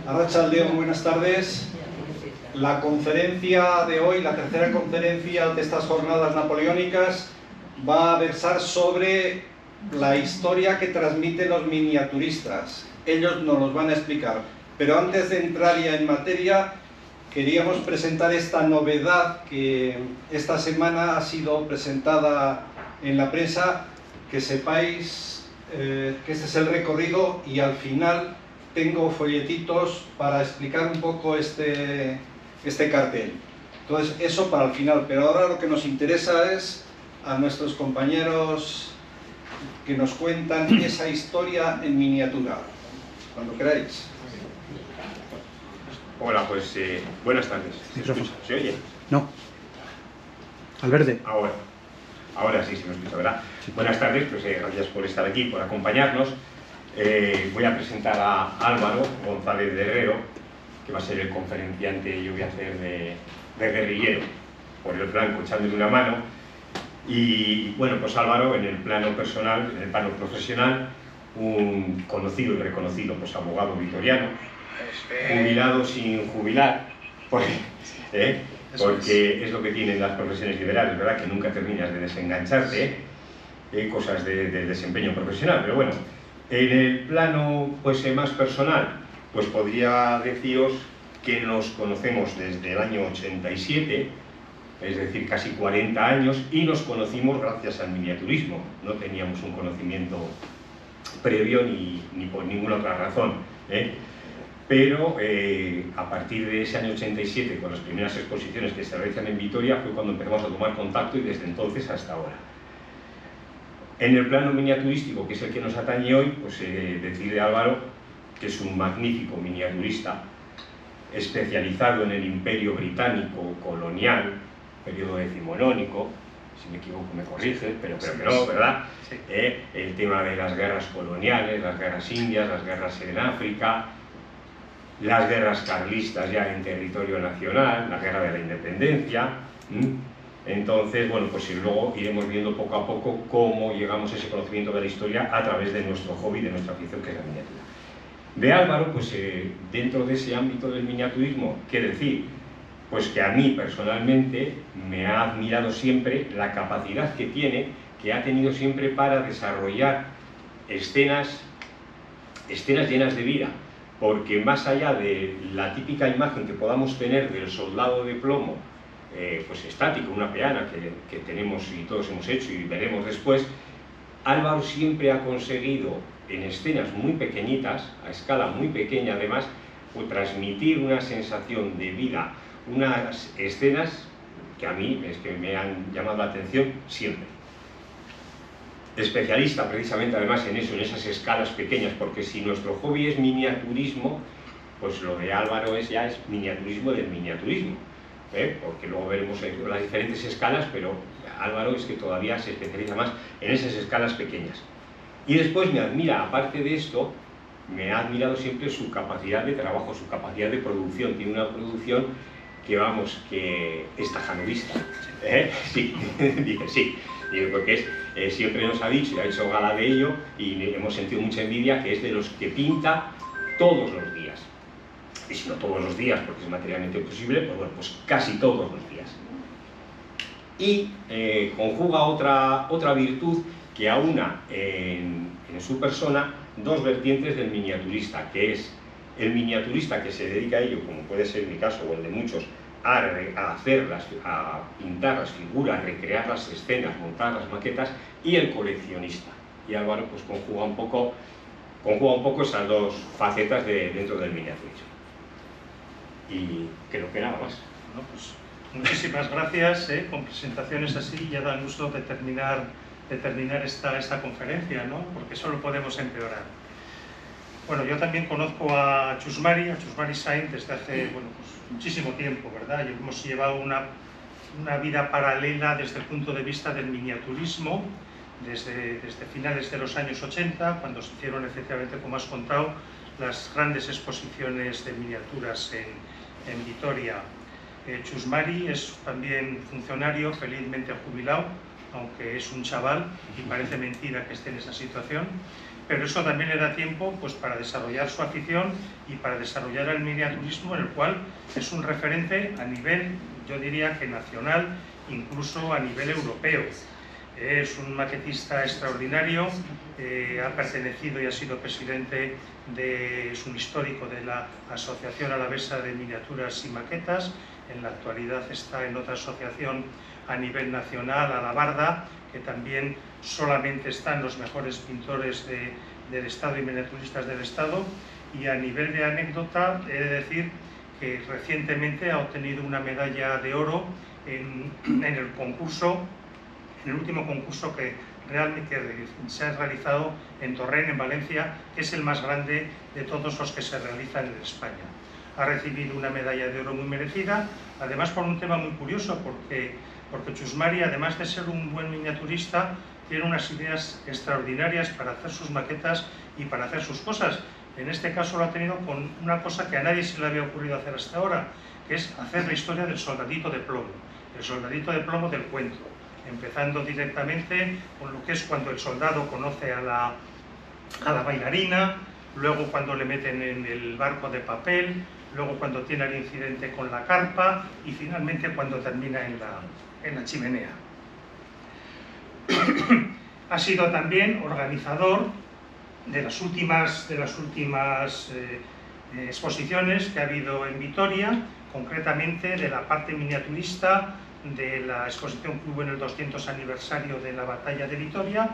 Arratsaldeon, buenas tardes. La conferencia de hoy, la tercera conferencia de estas jornadas napoleónicas, va a versar sobre la historia que transmiten los miniaturistas. Ellos nos los van a explicar. Pero antes de entrar ya en materia, queríamos presentar esta novedad que esta semana ha sido presentada en la prensa, que sepáis que este es el recorrido y al final tengo folletitos para explicar un poco este cartel. Entonces eso para el final, pero ahora lo que nos interesa es a nuestros compañeros que nos cuentan esa historia en miniatura. Cuando queráis. Hola, pues buenas tardes. ¿Se oye? No. Al verde. Ahora sí se me escucha, ¿verdad? Sí. Buenas tardes, pues gracias por estar aquí, por acompañarnos. Voy a presentar a Álvaro González de Herrero, que va a ser el conferenciante, y yo voy a hacer de guerrillero, por el flanco, echándole una mano. Y bueno, pues Álvaro, en el plano personal, en el plano profesional, un conocido y reconocido pues, abogado vitoriano, jubilado sin jubilar, porque es lo que tienen las profesiones liberales, ¿verdad? Que nunca terminas de desengancharte, cosas de desempeño profesional. Pero bueno, en el plano pues, más personal, pues podría deciros que nos conocemos desde el año 87, es decir, casi 40 años, y nos conocimos gracias al miniaturismo. No teníamos un conocimiento previo ni por ninguna otra razón, Pero a partir de ese año 87, con las primeras exposiciones que se realizan en Vitoria, fue cuando empezamos a tomar contacto y desde entonces hasta ahora. En el plano miniaturístico, que es el que nos atañe hoy, pues decir de Álvaro que es un magnífico miniaturista, especializado en el Imperio Británico colonial, periodo decimonónico, si me equivoco me corrige, pero que no, ¿verdad? Sí. El tema de las guerras coloniales, las guerras indias, las guerras en África, las guerras carlistas ya en territorio nacional, la guerra de la independencia. Entonces, bueno, pues luego iremos viendo poco a poco cómo llegamos a ese conocimiento de la historia a través de nuestro hobby, de nuestra afición, que es la miniatura. De Álvaro, pues dentro de ese ámbito del miniaturismo, ¿qué decir? Pues que a mí personalmente me ha admirado siempre la capacidad que tiene, que ha tenido siempre para desarrollar escenas llenas de vida. Porque más allá de la típica imagen que podamos tener del soldado de plomo, pues estático, una peana que tenemos y todos hemos hecho y veremos después, Álvaro siempre ha conseguido en escenas muy pequeñitas, a escala muy pequeña además, pues, transmitir una sensación de vida, unas escenas que a mí es que me han llamado la atención siempre. Especialista precisamente además en eso, en esas escalas pequeñas, porque si nuestro hobby es miniaturismo, pues lo de Álvaro ya es miniaturismo del miniaturismo, porque luego veremos las diferentes escalas, pero Álvaro es que todavía se especializa más en esas escalas pequeñas. Y después me admira, aparte de esto, me ha admirado siempre su capacidad de trabajo, su capacidad de producción. Tiene una producción que, vamos, que es tajanovista. Sí, dice sí. Porque siempre nos ha dicho y ha hecho gala de ello y hemos sentido mucha envidia, que es de los que pinta todos los días. Y si no todos los días, porque es materialmente imposible, pues bueno, pues casi todos los días. Y conjuga otra virtud que aúna en su persona dos vertientes del miniaturista, que es el miniaturista que se dedica a ello, como puede ser mi caso o el de muchos, a pintar las figuras, recrear las escenas, montar las maquetas, y el coleccionista. Y Álvaro pues conjuga un poco esas dos facetas dentro del miniaturismo. Y creo que nada más. Bueno, pues muchísimas gracias, con presentaciones así ya dan gusto de terminar esta conferencia, ¿no? Porque solo podemos empeorar. Bueno, yo también conozco a Chus Mari Sainz desde hace bueno, pues muchísimo tiempo, ¿verdad? Y hemos llevado una vida paralela desde el punto de vista del miniaturismo, desde finales de los años 80, cuando se hicieron efectivamente, como has contado, las grandes exposiciones de miniaturas en Vitoria. Chus Mari es también funcionario, felizmente jubilado, aunque es un chaval y parece mentira que esté en esa situación. pero eso también le da tiempo pues, para desarrollar su afición y para desarrollar el miniaturismo, en el cual es un referente a nivel, yo diría que nacional, incluso a nivel europeo. Es un maquetista extraordinario, ha pertenecido y ha sido presidente, es un histórico de la Asociación Alavesa de Miniaturas y Maquetas. En la actualidad está en otra asociación a nivel nacional, Alabarda, que también solamente están los mejores pintores del Estado y miniaturistas del Estado. Y a nivel de anécdota, he de decir que recientemente ha obtenido una medalla de oro en el concurso, en el último concurso que realmente se ha realizado en Torrent, en Valencia, que es el más grande de todos los que se realizan en España. Ha recibido una medalla de oro muy merecida, además por un tema muy curioso, porque Chus Mari, además de ser un buen miniaturista, tiene unas ideas extraordinarias para hacer sus maquetas y para hacer sus cosas. En este caso lo ha tenido con una cosa que a nadie se le había ocurrido hacer hasta ahora, que es hacer la historia del soldadito de plomo, el soldadito de plomo del cuento, empezando directamente con lo que es cuando el soldado conoce a la bailarina, luego cuando le meten en el barco de papel, luego cuando tiene el incidente con la carpa y finalmente cuando termina en la chimenea. Ha sido también organizador de las últimas exposiciones que ha habido en Vitoria, concretamente de la parte miniaturista de la exposición que hubo en el 200 aniversario de la Batalla de Vitoria,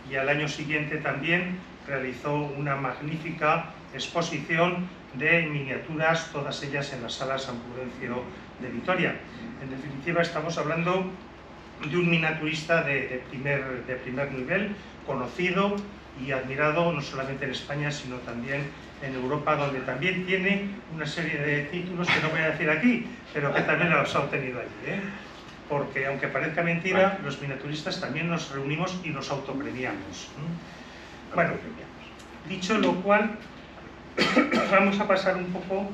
y al año siguiente también realizó una magnífica exposición de miniaturas, todas ellas en la Sala San Prudencio de Vitoria. En definitiva, estamos hablando de un miniaturista de primer nivel, conocido y admirado no solamente en España, sino también en Europa, donde también tiene una serie de títulos que no voy a decir aquí, pero que también los ha obtenido allí, ¿eh? Porque, aunque parezca mentira, los miniaturistas también nos reunimos y nos autopremiamos. Bueno, dicho lo cual, vamos a pasar un poco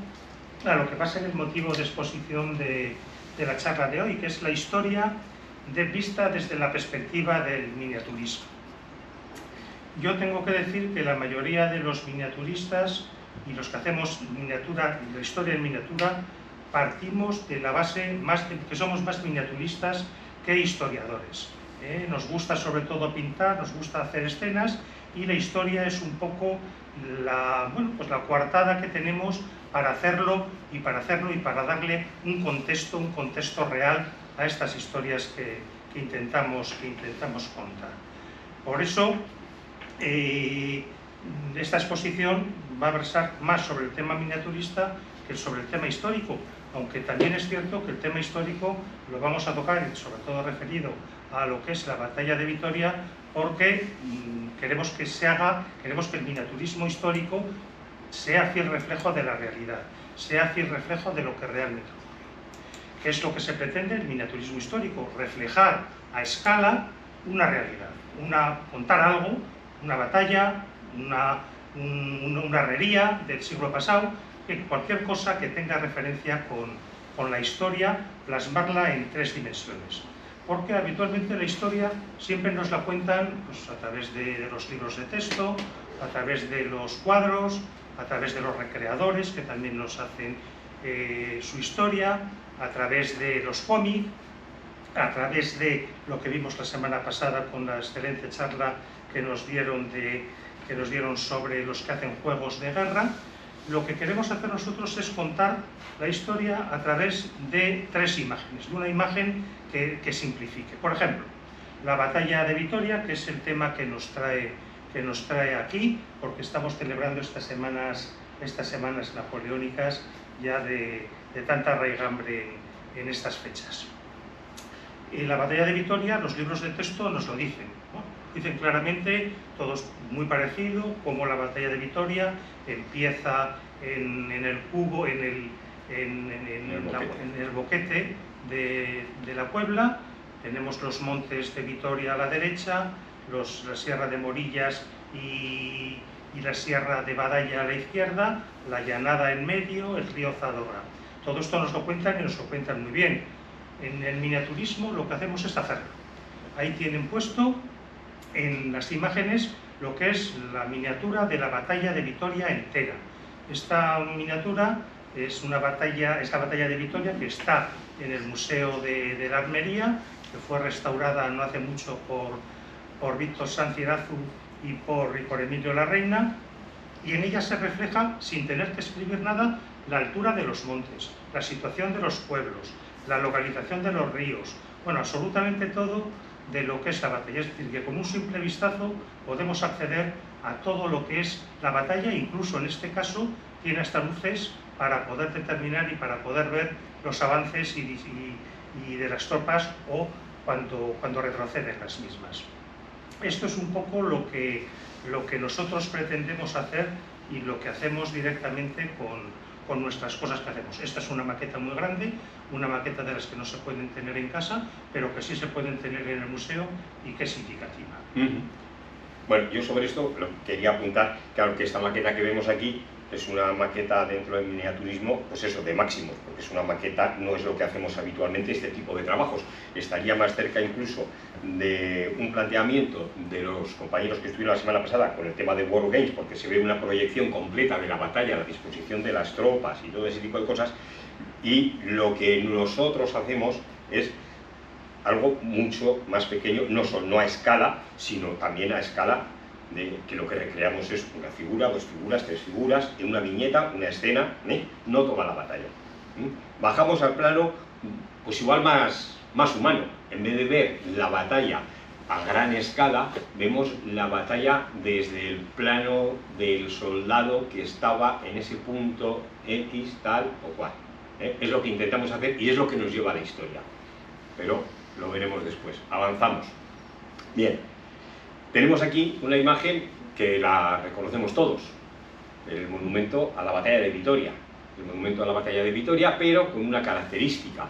a lo que va a ser el motivo de exposición de la charla de hoy, que es la historia vista desde la perspectiva del miniaturismo. Yo tengo que decir que la mayoría de los miniaturistas y los que hacemos miniatura, la historia en miniatura, partimos de la base que somos más miniaturistas que historiadores. Nos gusta sobre todo pintar, nos gusta hacer escenas, y la historia es un poco la coartada que tenemos para hacerlo y para darle un contexto real a estas historias que intentamos contar. Por eso, esta exposición va a versar más sobre el tema miniaturista que sobre el tema histórico, aunque también es cierto que el tema histórico lo vamos a tocar, sobre todo referido a lo que es la Batalla de Vitoria, porque queremos que el miniaturismo histórico sea fiel reflejo de la realidad, sea fiel reflejo de lo que realmente ocurre. ¿Qué es lo que se pretende el miniaturismo histórico? Reflejar a escala una realidad, contar algo, una batalla, una herrería del siglo pasado, cualquier cosa que tenga referencia con la historia, plasmarla en 3 dimensiones. Porque habitualmente la historia siempre nos la cuentan pues, a través de los libros de texto, a través de los cuadros, a través de los recreadores que también nos hacen su historia, a través de los cómics, a través de lo que vimos la semana pasada con la excelente charla que nos dieron sobre los que hacen juegos de guerra. Lo que queremos hacer nosotros es contar la historia a través de 3 imágenes, de una imagen que simplifique. Por ejemplo, la Batalla de Vitoria, que es el tema que nos trae aquí, porque estamos celebrando estas semanas napoleónicas ya de tanta raigambre en estas fechas. En la Batalla de Vitoria, los libros de texto nos lo dicen, ¿no? Dicen claramente, todos muy parecido, como la Batalla de Vitoria empieza en el cubo, en el boquete de la Puebla. Tenemos los montes de Vitoria a la derecha, la Sierra de Morillas y la Sierra de Badalla a la izquierda, la llanada en medio, el río Zadorra. Todo esto nos lo cuentan y nos lo cuentan muy bien. En el miniaturismo lo que hacemos es hacerlo. Ahí tienen puesto en las imágenes lo que es la miniatura de la batalla de Vitoria entera. Esta miniatura es una batalla, esta batalla de Vitoria, que está en el Museo de la Armería, que fue restaurada no hace mucho por Víctor Sanz Irazu y por Emilio Larreina, y en ella se refleja, sin tener que escribir nada, la altura de los montes, la situación de los pueblos, la localización de los ríos, bueno, absolutamente todo de lo que es la batalla. Es decir, que con un simple vistazo podemos acceder a todo lo que es la batalla, incluso en este caso tiene hasta luces para poder determinar y para poder ver los avances y de las tropas o cuando retroceden las mismas. Esto es un poco lo que nosotros pretendemos hacer y lo que hacemos directamente con nuestras cosas que hacemos. Esta es una maqueta muy grande, una maqueta de las que no se pueden tener en casa, pero que sí se pueden tener en el museo y que es significativa. Bueno, yo sobre esto quería apuntar, claro, que esta maqueta que vemos aquí es una maqueta dentro del miniaturismo, pues eso, de máximos, porque es una maqueta, no es lo que hacemos habitualmente este tipo de trabajos. Estaría más cerca incluso de un planteamiento de los compañeros que estuvieron la semana pasada con el tema de War Games, porque se ve una proyección completa de la batalla, la disposición de las tropas y todo ese tipo de cosas, y lo que nosotros hacemos es algo mucho más pequeño, no a escala, sino también a escala de que lo que recreamos es una figura, dos figuras, tres figuras, en una viñeta, una escena, no toda la batalla. Bajamos al plano, pues igual más humano. En vez de ver la batalla a gran escala, vemos la batalla desde el plano del soldado que estaba en ese punto X, tal o cual. Es lo que intentamos hacer y es lo que nos lleva a la historia. Pero lo veremos después. Avanzamos. Bien. Tenemos aquí una imagen que la reconocemos todos, el monumento a la batalla de Vitoria. El monumento a la batalla de Vitoria, pero con una característica,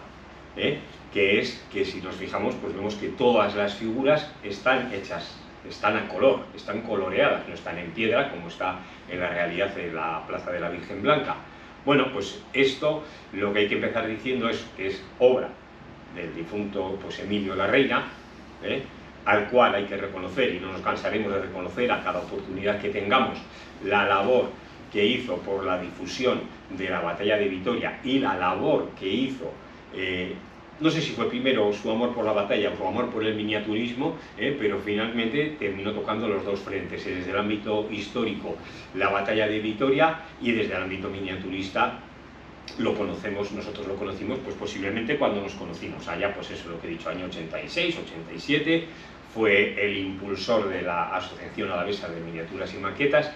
que es que si nos fijamos, pues vemos que todas las figuras están hechas, están a color, están coloreadas, no están en piedra como está en la realidad de la Plaza de la Virgen Blanca. Bueno, pues esto lo que hay que empezar diciendo es que es obra del difunto pues, Emilio Larreina, al cual hay que reconocer, y no nos cansaremos de reconocer a cada oportunidad que tengamos, la labor que hizo por la difusión de la batalla de Vitoria y la labor que hizo, no sé si fue primero su amor por la batalla o su amor por el miniaturismo, pero finalmente terminó tocando los dos frentes, desde el ámbito histórico la batalla de Vitoria y desde el ámbito miniaturista nosotros lo conocimos pues posiblemente cuando nos conocimos, allá pues eso lo que he dicho, año 86, 87, fue el impulsor de la Asociación Alavesa de Miniaturas y Maquetas,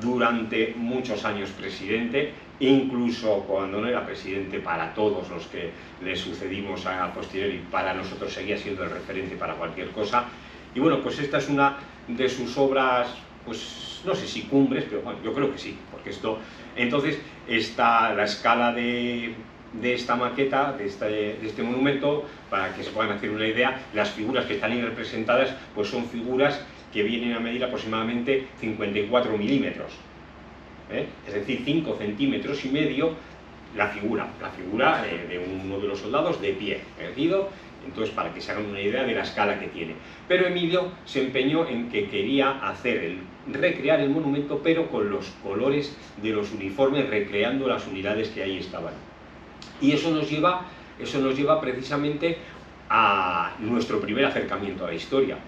durante muchos años presidente, incluso cuando no era presidente para todos los que le sucedimos a posteriori, para nosotros seguía siendo el referente para cualquier cosa, y bueno, pues esta es una de sus obras, pues no sé si cumbres, pero bueno, yo creo que sí, porque esto, entonces, está la escala de esta maqueta, de este monumento, para que se puedan hacer una idea, las figuras que están ahí representadas, pues son figuras que vienen a medir aproximadamente 54 milímetros, es decir, 5 centímetros y medio la figura de uno de los soldados de pie, erguido. Entonces, para que se hagan una idea de la escala que tiene. Pero Emilio se empeñó en que quería recrear el monumento, pero con los colores de los uniformes, recreando las unidades que ahí estaban. Y eso nos lleva precisamente a nuestro primer acercamiento a la historia,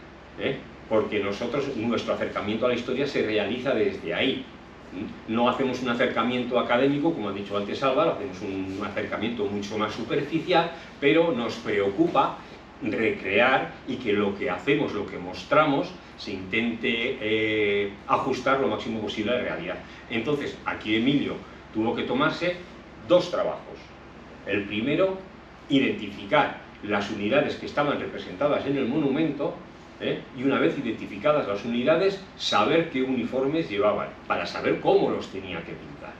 porque nuestro acercamiento a la historia se realiza desde ahí. No hacemos un acercamiento académico, como ha dicho antes Álvaro, hacemos un acercamiento mucho más superficial, pero nos preocupa recrear y que lo que hacemos, lo que mostramos, se intente ajustar lo máximo posible a la realidad. Entonces, aquí Emilio tuvo que tomarse dos trabajos. El primero, identificar las unidades que estaban representadas en el monumento, y una vez identificadas las unidades, saber qué uniformes llevaban, para saber cómo los tenía que pintar.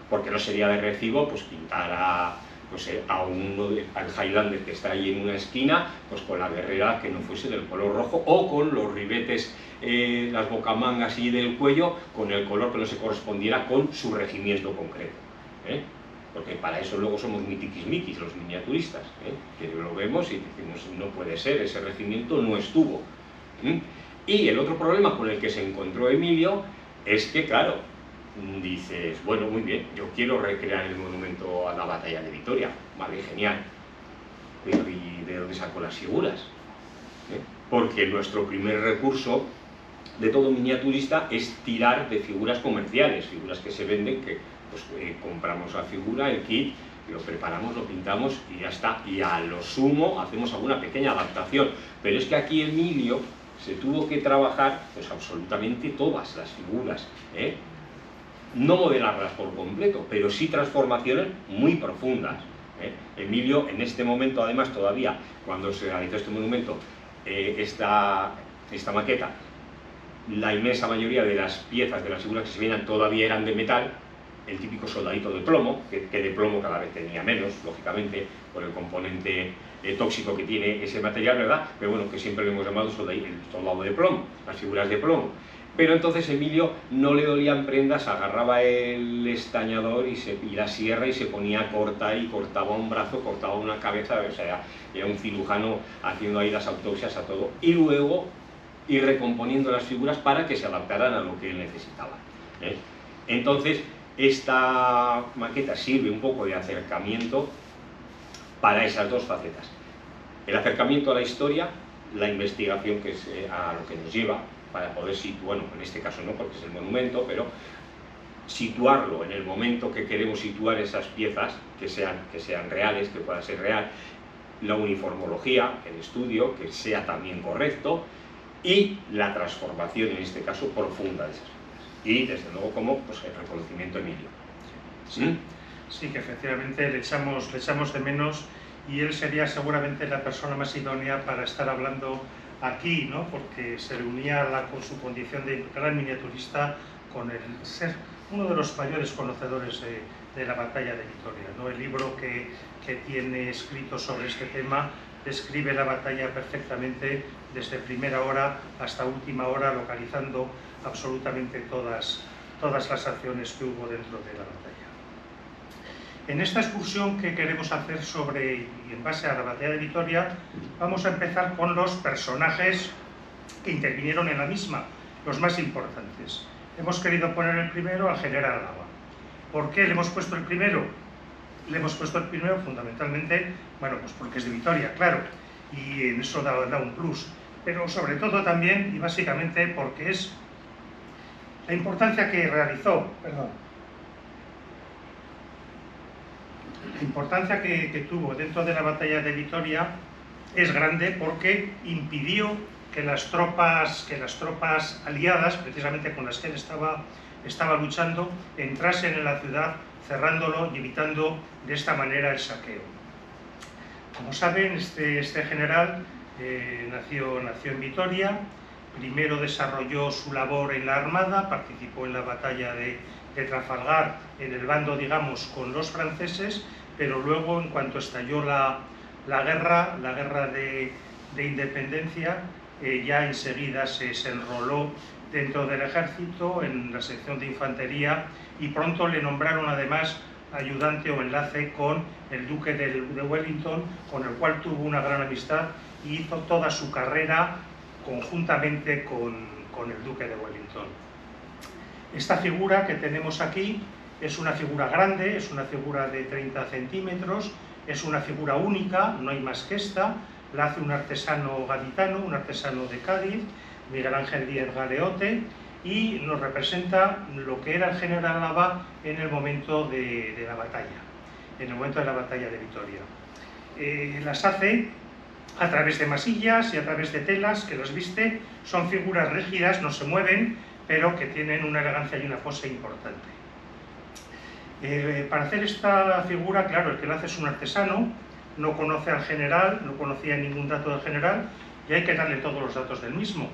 Porque no sería de recibo pues, pintar al Highlander que está ahí en una esquina, pues con la guerrera que no fuese del color rojo, o con los ribetes, las bocamangas y del cuello, con el color que no se correspondiera con su regimiento concreto. Porque para eso luego somos muy tiquismiquis los miniaturistas, que lo vemos y decimos, no puede ser, ese regimiento no estuvo. Y el otro problema con el que se encontró Emilio es que, claro, dices, bueno, muy bien, yo quiero recrear el monumento a la batalla de Vitoria, vale, genial, pero ¿y de dónde saco las figuras? Porque nuestro primer recurso de todo miniaturista es tirar de figuras comerciales, figuras que se venden, que pues, compramos la figura, el kit, lo preparamos, lo pintamos y ya está, y a lo sumo hacemos alguna pequeña adaptación. Pero es que aquí Emilio se tuvo que trabajar pues absolutamente todas las figuras, no modelarlas por completo, pero sí transformaciones muy profundas. Emilio, en este momento, además, todavía, cuando se realizó este monumento, esta maqueta, la inmensa mayoría de las piezas de las figuras que se veían todavía eran de metal, el típico soldadito de plomo, que de plomo cada vez tenía menos, lógicamente, por el componente tóxico que tiene ese material, ¿verdad? Pero bueno, que siempre lo hemos llamado el soldado de plomo, las figuras de plomo. Pero entonces Emilio no le dolían prendas, agarraba el estañador y la sierra y se ponía a cortar y cortaba un brazo, cortaba una cabeza, o sea, era un cirujano haciendo ahí las autopsias a todo. Y luego ir recomponiendo las figuras para que se adaptaran a lo que él necesitaba. Entonces, esta maqueta sirve un poco de acercamiento para esas dos facetas. El acercamiento a la historia, la investigación que es a lo que nos lleva, para poder situar, bueno, en este caso no porque es el monumento, pero situarlo en el momento que queremos situar esas piezas, que sean reales, que pueda ser real, la uniformología, el estudio, que sea también correcto, y la transformación, en este caso, profunda de esas piezas. Y, desde luego, como pues, el reconocimiento a Emilio. Sí, que efectivamente le echamos de menos, y él sería seguramente la persona más idónea para estar hablando aquí, ¿no? Porque se reunía con su condición de gran miniaturista con el ser uno de los mayores conocedores de la batalla de Vitoria, ¿no? El libro que tiene escrito sobre este tema describe la batalla perfectamente desde primera hora hasta última hora, localizando absolutamente todas las acciones que hubo dentro de la batalla. En esta excursión que queremos hacer y en base a la batalla de Vitoria, vamos a empezar con los personajes que intervinieron en la misma, los más importantes. Hemos querido poner el primero al general Álava. ¿Por qué le hemos puesto el primero? Le hemos puesto el primero fundamentalmente, bueno, pues porque es de Vitoria, claro, y en eso da un plus, pero sobre todo también y básicamente porque es la importancia que realizó, la importancia que tuvo dentro de la batalla de Vitoria es grande porque impidió que las tropas aliadas, precisamente con las que él estaba luchando, entrasen en la ciudad, cerrándolo y evitando de esta manera el saqueo. Como saben, este general nació en Vitoria, primero desarrolló su labor en la Armada, participó en la batalla de Trafalgar en el bando, digamos, con los franceses, pero luego, en cuanto estalló la guerra de independencia, ya enseguida se enroló dentro del ejército, en la sección de infantería, y pronto le nombraron además ayudante o enlace con el duque de Wellington, con el cual tuvo una gran amistad y hizo toda su carrera conjuntamente con el duque de Wellington. Esta figura que tenemos aquí es una figura grande, es una figura de 30 centímetros, es una figura única, no hay más que esta, la hace un artesano gaditano, un artesano de Cádiz, Miguel Ángel Díez Galeote, y nos representa lo que era el general Álava en el momento de la batalla, en el momento de la batalla de Vitoria. Las hace a través de masillas y a través de telas que las viste, son figuras rígidas, no se mueven, pero que tienen una elegancia y una pose importante. Para hacer esta figura, claro, el que la hace es un artesano, no conoce al general, no conocía ningún dato del general, y hay que darle todos los datos del mismo.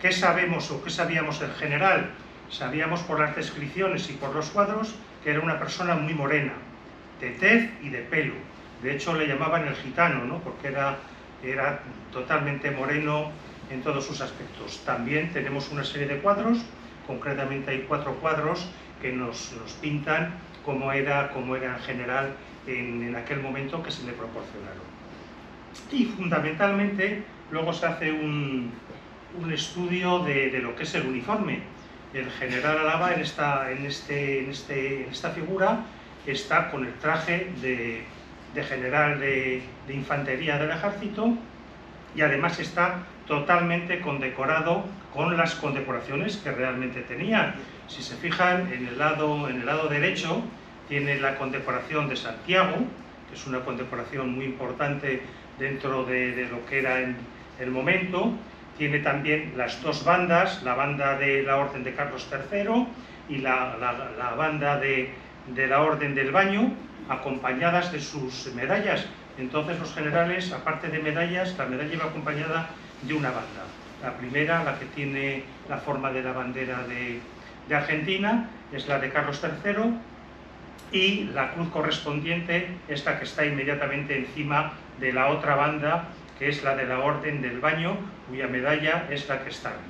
¿Qué sabemos o qué sabíamos del general? Sabíamos por las descripciones y por los cuadros que era una persona muy morena, de tez y de pelo. De hecho, le llamaban el gitano, ¿no? Porque era totalmente moreno en todos sus aspectos. También tenemos una serie de cuadros, concretamente hay 4 cuadros que nos pintan cómo era en general en aquel momento que se le proporcionaron. Y fundamentalmente luego se hace un un estudio de lo que es el uniforme. El general Álava en esta figura está con el traje de general de infantería del ejército y además está totalmente condecorado con las condecoraciones que realmente tenía. Si se fijan, en el lado derecho tiene la condecoración de Santiago, que es una condecoración muy importante dentro de lo que era en el momento. Tiene también las dos bandas, la banda de la Orden de Carlos III y la banda de la Orden del Baño, acompañadas de sus medallas. Entonces los generales, aparte de medallas, la medalla iba acompañada de una banda. La primera, la que tiene la forma de la bandera de Argentina, es la de Carlos III, y la cruz correspondiente es la que está inmediatamente encima de la otra banda, que es la de la Orden del Baño, cuya medalla es la que está arriba.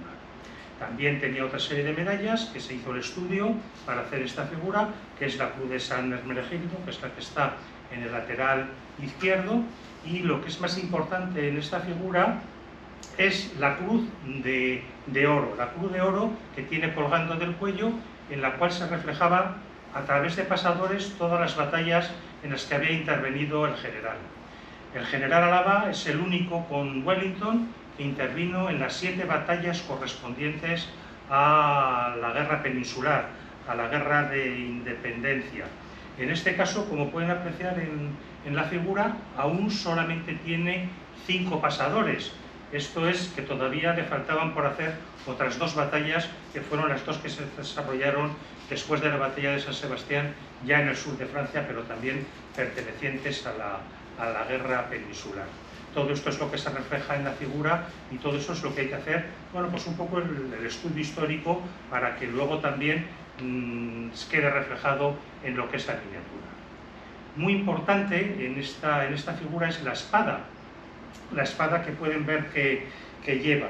También tenía otra serie de medallas que se hizo el estudio para hacer esta figura, que es la Cruz de San Hermenegildo, que es la que está en el lateral izquierdo, y lo que es más importante en esta figura es la cruz de oro, la cruz de oro que tiene colgando del cuello, en la cual se reflejaba a través de pasadores todas las batallas en las que había intervenido el general. El general Álava es el único con Wellington que intervino en las 7 batallas correspondientes a la guerra peninsular, a la guerra de independencia. En este caso, como pueden apreciar en la figura, aún solamente tiene 5 pasadores. Esto es que todavía le faltaban por hacer otras 2 batallas, que fueron las 2 que se desarrollaron después de la batalla de San Sebastián, ya en el sur de Francia, pero también pertenecientes a la guerra peninsular. Todo esto es lo que se refleja en la figura y todo eso es lo que hay que hacer, bueno, pues un poco el estudio histórico para que luego también quede reflejado en lo que es la miniatura. Muy importante en esta figura es la espada que pueden ver que lleva.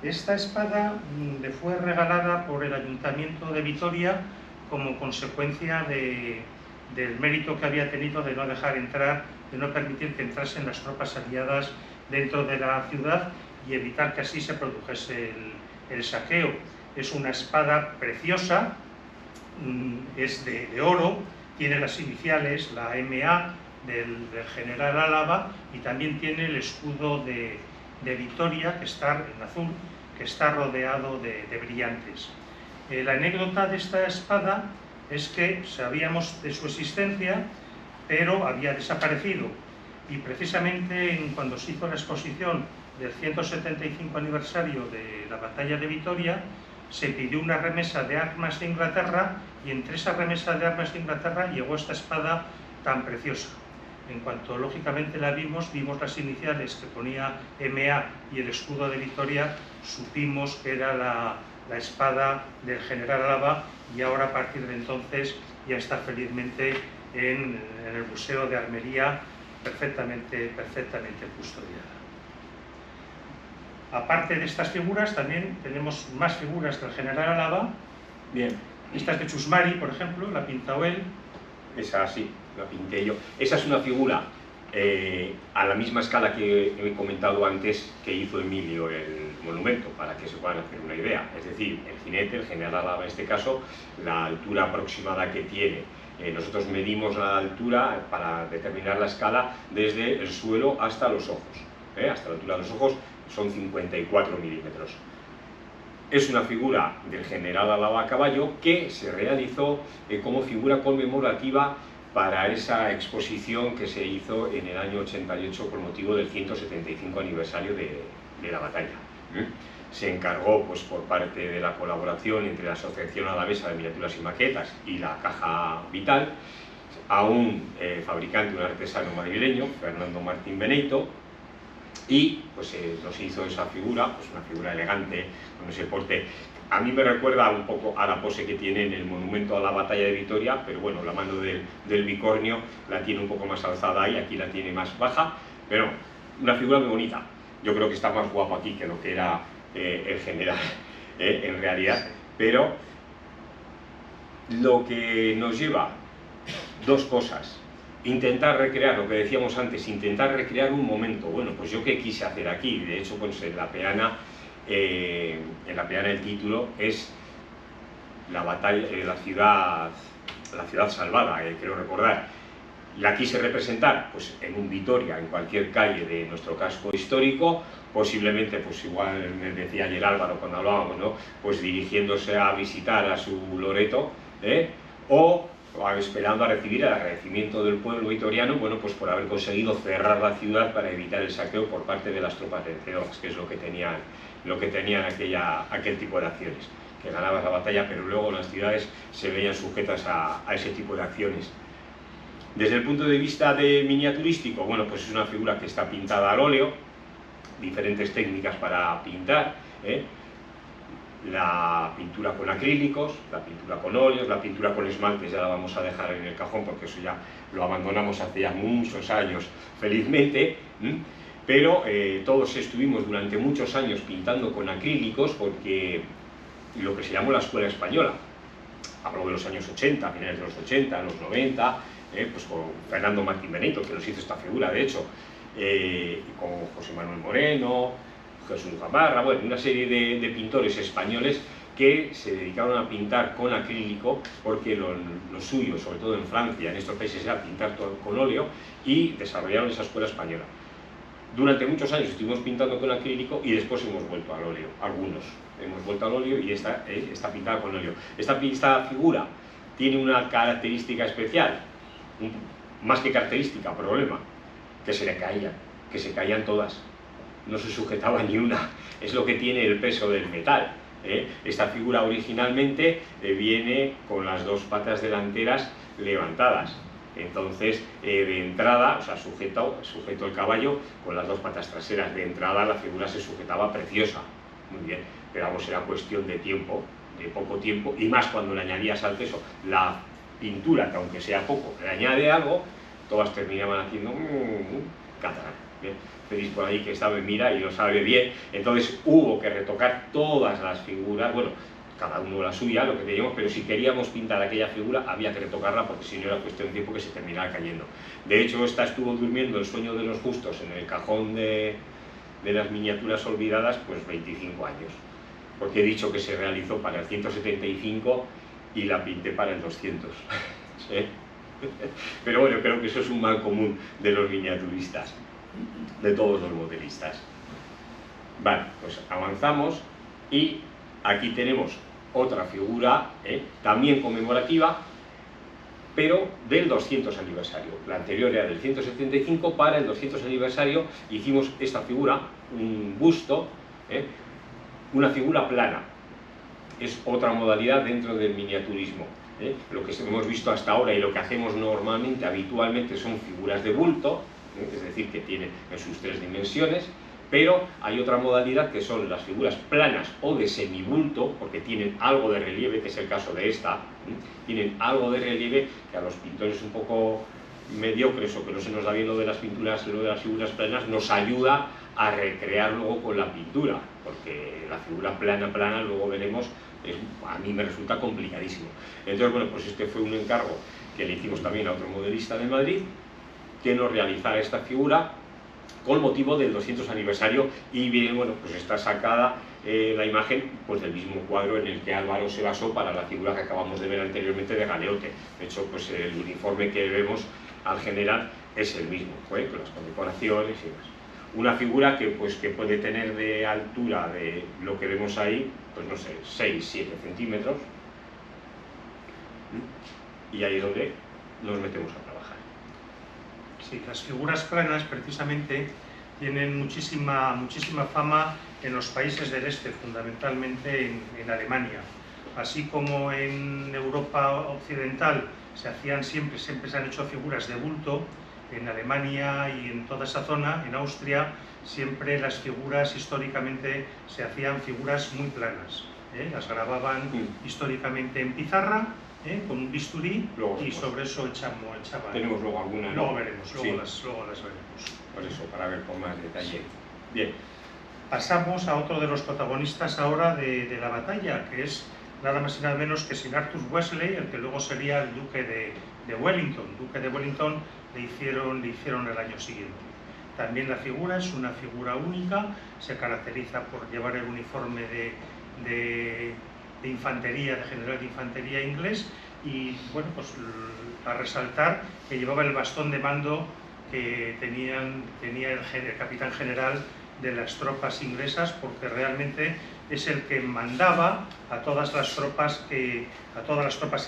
Esta espada le fue regalada por el Ayuntamiento de Vitoria como consecuencia del mérito que había tenido de no dejar entrar, de no permitir que entrasen las tropas aliadas dentro de la ciudad y evitar que así se produjese el saqueo. Es una espada preciosa, es de oro, tiene las iniciales, la MA del general Álava, y también tiene el escudo de Vitoria, que está en azul, que está rodeado de brillantes. La anécdota de esta espada es que sabíamos de su existencia, pero había desaparecido, y precisamente cuando se hizo la exposición del 175 aniversario de la batalla de Vitoria, se pidió una remesa de armas de Inglaterra, y entre esa remesa de armas de Inglaterra llegó esta espada tan preciosa. En cuanto lógicamente la vimos las iniciales que ponía MA y el escudo de Vitoria, supimos que era la espada del general Álava, y ahora a partir de entonces ya está felizmente en el Museo de Armería perfectamente custodiada. Aparte de estas figuras, también tenemos más figuras del general Álava. Bien. Esta es de Chusmari, por ejemplo, la pintó él. Esa sí, la pinté yo. Esa es una figura a la misma escala que he comentado antes que hizo Emilio el monumento, para que se puedan hacer una idea. Es decir, el jinete, el general Álava en este caso, la altura aproximada que tiene. Nosotros medimos la altura para determinar la escala desde el suelo hasta los ojos. Hasta la altura de los ojos son 54 milímetros. Es una figura del general Álava a caballo que se realizó como figura conmemorativa para esa exposición que se hizo en el año 88 con motivo del 175 aniversario de la batalla. Se encargó pues, por parte de la colaboración entre la Asociación Alavesa de Miniaturas y Maquetas y la Caja Vital a un fabricante, un artesano madrileño, Fernando Martín Beneito, y pues nos hizo esa figura, pues una figura elegante, con ese porte. A mí me recuerda un poco a la pose que tiene en el monumento a la batalla de Vitoria, pero bueno, la mano del bicornio la tiene un poco más alzada y aquí la tiene más baja, pero una figura muy bonita. Yo creo que está más guapo aquí que lo que era el general, en realidad, pero lo que nos lleva, dos cosas. Intentar recrear, lo que decíamos antes, intentar recrear un momento. Bueno, pues yo qué quise hacer aquí, de hecho, pues en la peana en la plana del título, es la batalla, la ciudad salvada, creo recordar. La quise representar pues en un Vitoria, en cualquier calle de nuestro casco histórico, posiblemente, pues igual me decía ayer Álvaro cuando hablábamos, ¿no? Pues dirigiéndose a visitar a su Loreto, o esperando a recibir el agradecimiento del pueblo vitoriano, bueno, pues por haber conseguido cerrar la ciudad para evitar el saqueo por parte de las tropas vencedoras, que es lo que tenían aquel tipo de acciones, que ganabas la batalla, pero luego las ciudades se veían sujetas a ese tipo de acciones. Desde el punto de vista de miniaturístico, bueno, pues es una figura que está pintada al óleo, diferentes técnicas para pintar, la pintura con acrílicos, la pintura con óleos, la pintura con esmaltes ya la vamos a dejar en el cajón porque eso ya lo abandonamos hace ya muchos años, felizmente, pero todos estuvimos durante muchos años pintando con acrílicos porque lo que se llamó la escuela española, hablo de los años 80, finales de los 80, los 90, pues con Fernando Martín Benito, que nos hizo esta figura, de hecho, con José Manuel Moreno, Jesús Gamarra, bueno, una serie de pintores españoles que se dedicaron a pintar con acrílico, porque lo suyo, sobre todo en Francia, en estos países, era pintar todo con óleo, y desarrollaron esa escuela española. Durante muchos años estuvimos pintando con acrílico y después hemos vuelto al óleo, algunos hemos vuelto al óleo y está pintada con óleo. Esta figura tiene una característica especial, más que característica, problema, que se le caían, que se caían todas, no se sujetaba ni una, es lo que tiene el peso del metal. Esta figura originalmente viene con las dos patas delanteras levantadas, entonces de entrada, o sea, sujeto el caballo con las dos patas traseras, de entrada la figura se sujetaba preciosa, muy bien, pero vamos, era cuestión de tiempo, de poco tiempo, y más cuando le añadías al peso la pintura, que aunque sea poco, le añade algo, todas terminaban haciendo catalán. Feliz por ahí que sabe, mira y lo sabe bien. Entonces hubo que retocar todas las figuras, bueno, cada uno la suya, lo que teníamos, pero si queríamos pintar aquella figura había que retocarla porque si no era cuestión de tiempo que se terminara cayendo. De hecho, esta estuvo durmiendo el sueño de los justos en el cajón de las miniaturas olvidadas, pues 25 años, porque he dicho que se realizó para el 175 y la pinté para el 200. ¿Sí? Pero bueno, creo que eso es un mal común de los miniaturistas, de todos los modelistas. Vale, pues avanzamos y aquí tenemos otra figura, también conmemorativa, pero del 200 aniversario. La anterior era del 175, para el 200 aniversario hicimos esta figura, un busto, una figura plana. Es otra modalidad dentro del miniaturismo. Lo que hemos visto hasta ahora y lo que hacemos normalmente, habitualmente, son figuras de bulto, es decir, que tienen en sus tres dimensiones, pero hay otra modalidad que son las figuras planas o de semibulto, porque tienen algo de relieve, que es el caso de esta, tienen algo de relieve que a los pintores un poco mediocres o que no se nos da bien lo de las pinturas, lo de las figuras planas, nos ayuda a recrear luego con la pintura, porque la figura plana, luego veremos, a mí me resulta complicadísimo. Entonces, bueno, pues este fue un encargo que le hicimos también a otro modelista de Madrid, que nos realizara esta figura con motivo del 200 aniversario, y bien, bueno, pues está sacada la imagen pues del mismo cuadro en el que Álvaro se basó para la figura que acabamos de ver anteriormente de Galeote. De hecho, pues el uniforme que vemos al general es el mismo, con las condecoraciones y demás. Una figura que puede tener de altura de lo que vemos ahí, pues no sé, 6-7 centímetros, y ahí es donde nos metemos a trabajar. Sí, las figuras planas precisamente tienen muchísima fama en los países del este, fundamentalmente en Alemania. Así como en Europa occidental siempre se han hecho figuras de bulto, en Alemania y en toda esa zona, en Austria, siempre las figuras históricamente se hacían figuras muy planas. Las grababan históricamente en pizarra, con un bisturí, y sobre eso echaban. Tenemos luego alguna, ¿no? Luego veremos, luego las veremos. Por eso, para ver con más detalle. Bien. Pasamos a otro de los protagonistas ahora de la batalla, que es nada más y nada menos que Sir Arthur Wesley, el que luego sería el duque de Wellington. Duque de Wellington le hicieron el año siguiente. también la figura, es una figura única, se caracteriza por llevar el uniforme de infantería, de general de infantería inglés, y bueno, pues a resaltar que llevaba el bastón de mando que tenía el capitán general de las tropas inglesas, porque realmente es el que mandaba a todas las tropas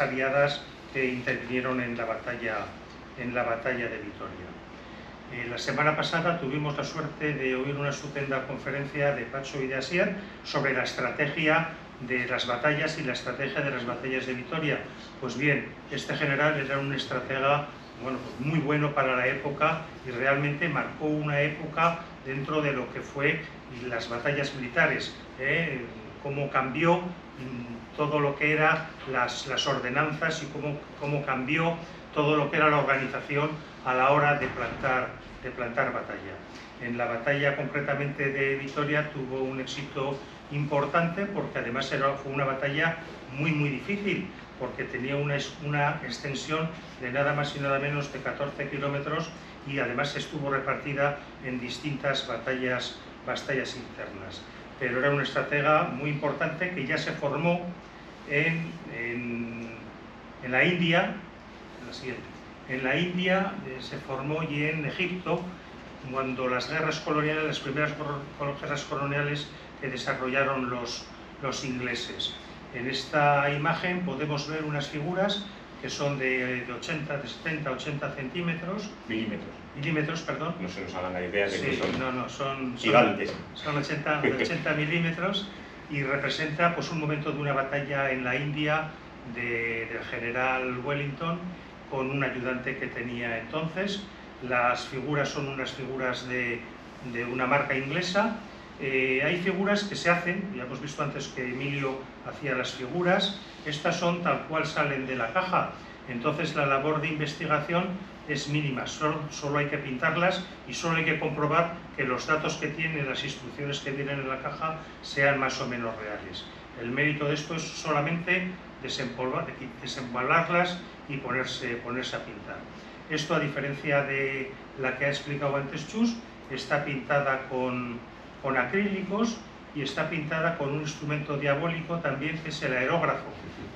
aliadas que intervinieron en la batalla de Vitoria. La semana pasada tuvimos la suerte de oír una estupenda conferencia de Pacho y de Asier sobre la estrategia de las batallas y la estrategia de las batallas de Vitoria. Pues bien, este general era un estratega bueno, pues muy bueno para la época y realmente marcó una época dentro de lo que fue las batallas militares, cómo cambió todo lo que eran las ordenanzas y cómo cambió todo lo que era la organización a la hora de plantar batalla. En la batalla concretamente de Vitoria tuvo un éxito importante porque además fue una batalla muy difícil, porque tenía una extensión de nada más y nada menos de 14 kilómetros y además estuvo repartida en distintas batallas internas. Pero era un estratega muy importante que ya se formó en la India, en la India se formó y en Egipto, cuando las guerras coloniales, las primeras guerras coloniales que desarrollaron los ingleses. En esta imagen podemos ver unas figuras que son de 70, 80 centímetros. Milímetros, perdón. No se nos hagan la idea de que sí, son gigantes. Son 80 milímetros y representa pues, un momento de una batalla en la India del general Wellington con un ayudante que tenía entonces. Las figuras son unas figuras de una marca inglesa. Hay figuras que se hacen, ya hemos visto antes que Emilio hacía las figuras, estas son tal cual salen de la caja, entonces la labor de investigación es mínima, solo hay que pintarlas y solo hay que comprobar que los datos que tienen, las instrucciones que vienen en la caja, sean más o menos reales. El mérito de esto es solamente desempolvarlas y ponerse a pintar. Esto, a diferencia de la que ha explicado antes Chus, está pintada con acrílicos y está pintada con un instrumento diabólico también, que es el aerógrafo.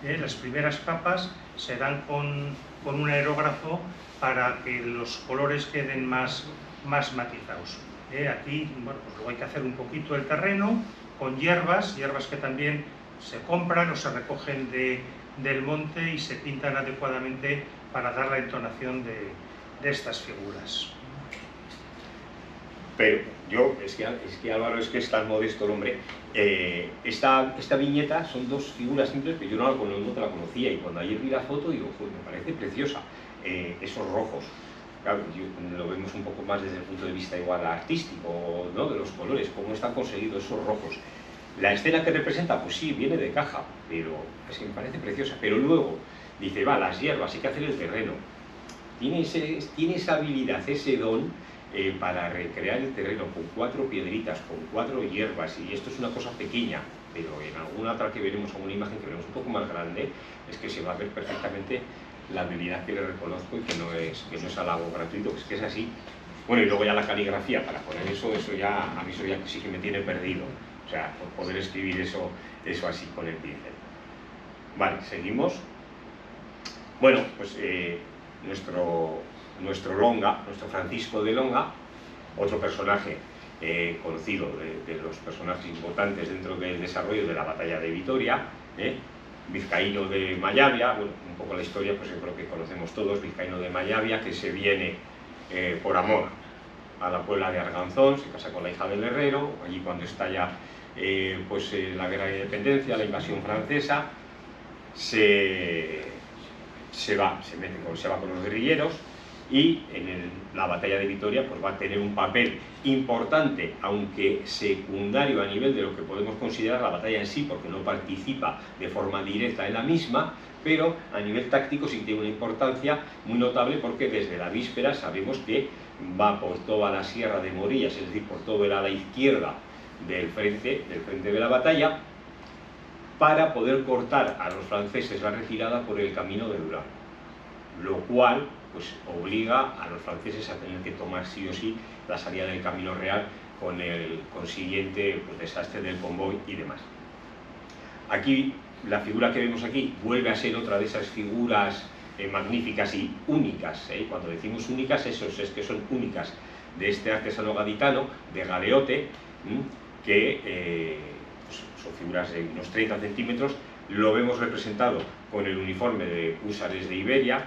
Las primeras capas se dan con un aerógrafo para que los colores queden más matizados. Aquí bueno, pues luego hay que hacer un poquito el terreno con hierbas que también se compran o se recogen del monte y se pintan adecuadamente para dar la entonación de estas figuras. Pero yo, es que Álvaro es que es tan modesto el hombre. Esta viñeta son dos figuras simples que yo no te la conocía, y cuando ayer vi la foto digo, pues me parece preciosa. Esos rojos, claro, lo vemos un poco más desde el punto de vista igual artístico, ¿no? De los colores, cómo están conseguidos esos rojos. La escena que representa, pues sí, viene de caja, pero es que me parece preciosa. Pero luego dice, va, las hierbas, hay que hacer el terreno. Tiene esa habilidad, ese don para recrear el terreno con 4 piedritas, con 4 hierbas, y esto es una cosa pequeña, pero en alguna otra que veremos, alguna imagen que veremos un poco más grande, es que se va a ver perfectamente la habilidad que le reconozco y que no es halago gratuito, que es así. Bueno, y luego ya la caligrafía, para poner eso ya, a mí eso ya sí que me tiene perdido, o sea, por poder escribir eso así con el pincel. Vale, seguimos. Bueno, pues nuestro Longa, nuestro Francisco de Longa, otro personaje conocido de los personajes importantes dentro del desarrollo de la batalla de Vitoria, vizcaíno de Mayavia, bueno, un poco la historia pues yo creo que conocemos todos, vizcaíno de Mayavia, que se viene por amor a la Puebla de Arganzón, se casa con la hija del herrero, allí cuando estalla la guerra de independencia, la invasión francesa, se va con los guerrilleros, y en la batalla de Vitoria pues va a tener un papel importante, aunque secundario a nivel de lo que podemos considerar la batalla en sí, porque no participa de forma directa en la misma, pero a nivel táctico sí tiene una importancia muy notable, porque desde la víspera sabemos que va por toda la sierra de Morillas, es decir, por todo el ala izquierda del frente de la batalla, para poder cortar a los franceses la retirada por el camino de Durango, lo cual pues obliga a los franceses a tener que tomar sí o sí la salida del Camino Real con el consiguiente pues, desastre del convoy y demás. Aquí, la figura que vemos aquí vuelve a ser otra de esas figuras magníficas y únicas. Cuando decimos únicas, eso es que son únicas de este artesano gaditano, de Galeote, que pues son figuras de unos 30 centímetros. Lo vemos representado con el uniforme de húsares de Iberia,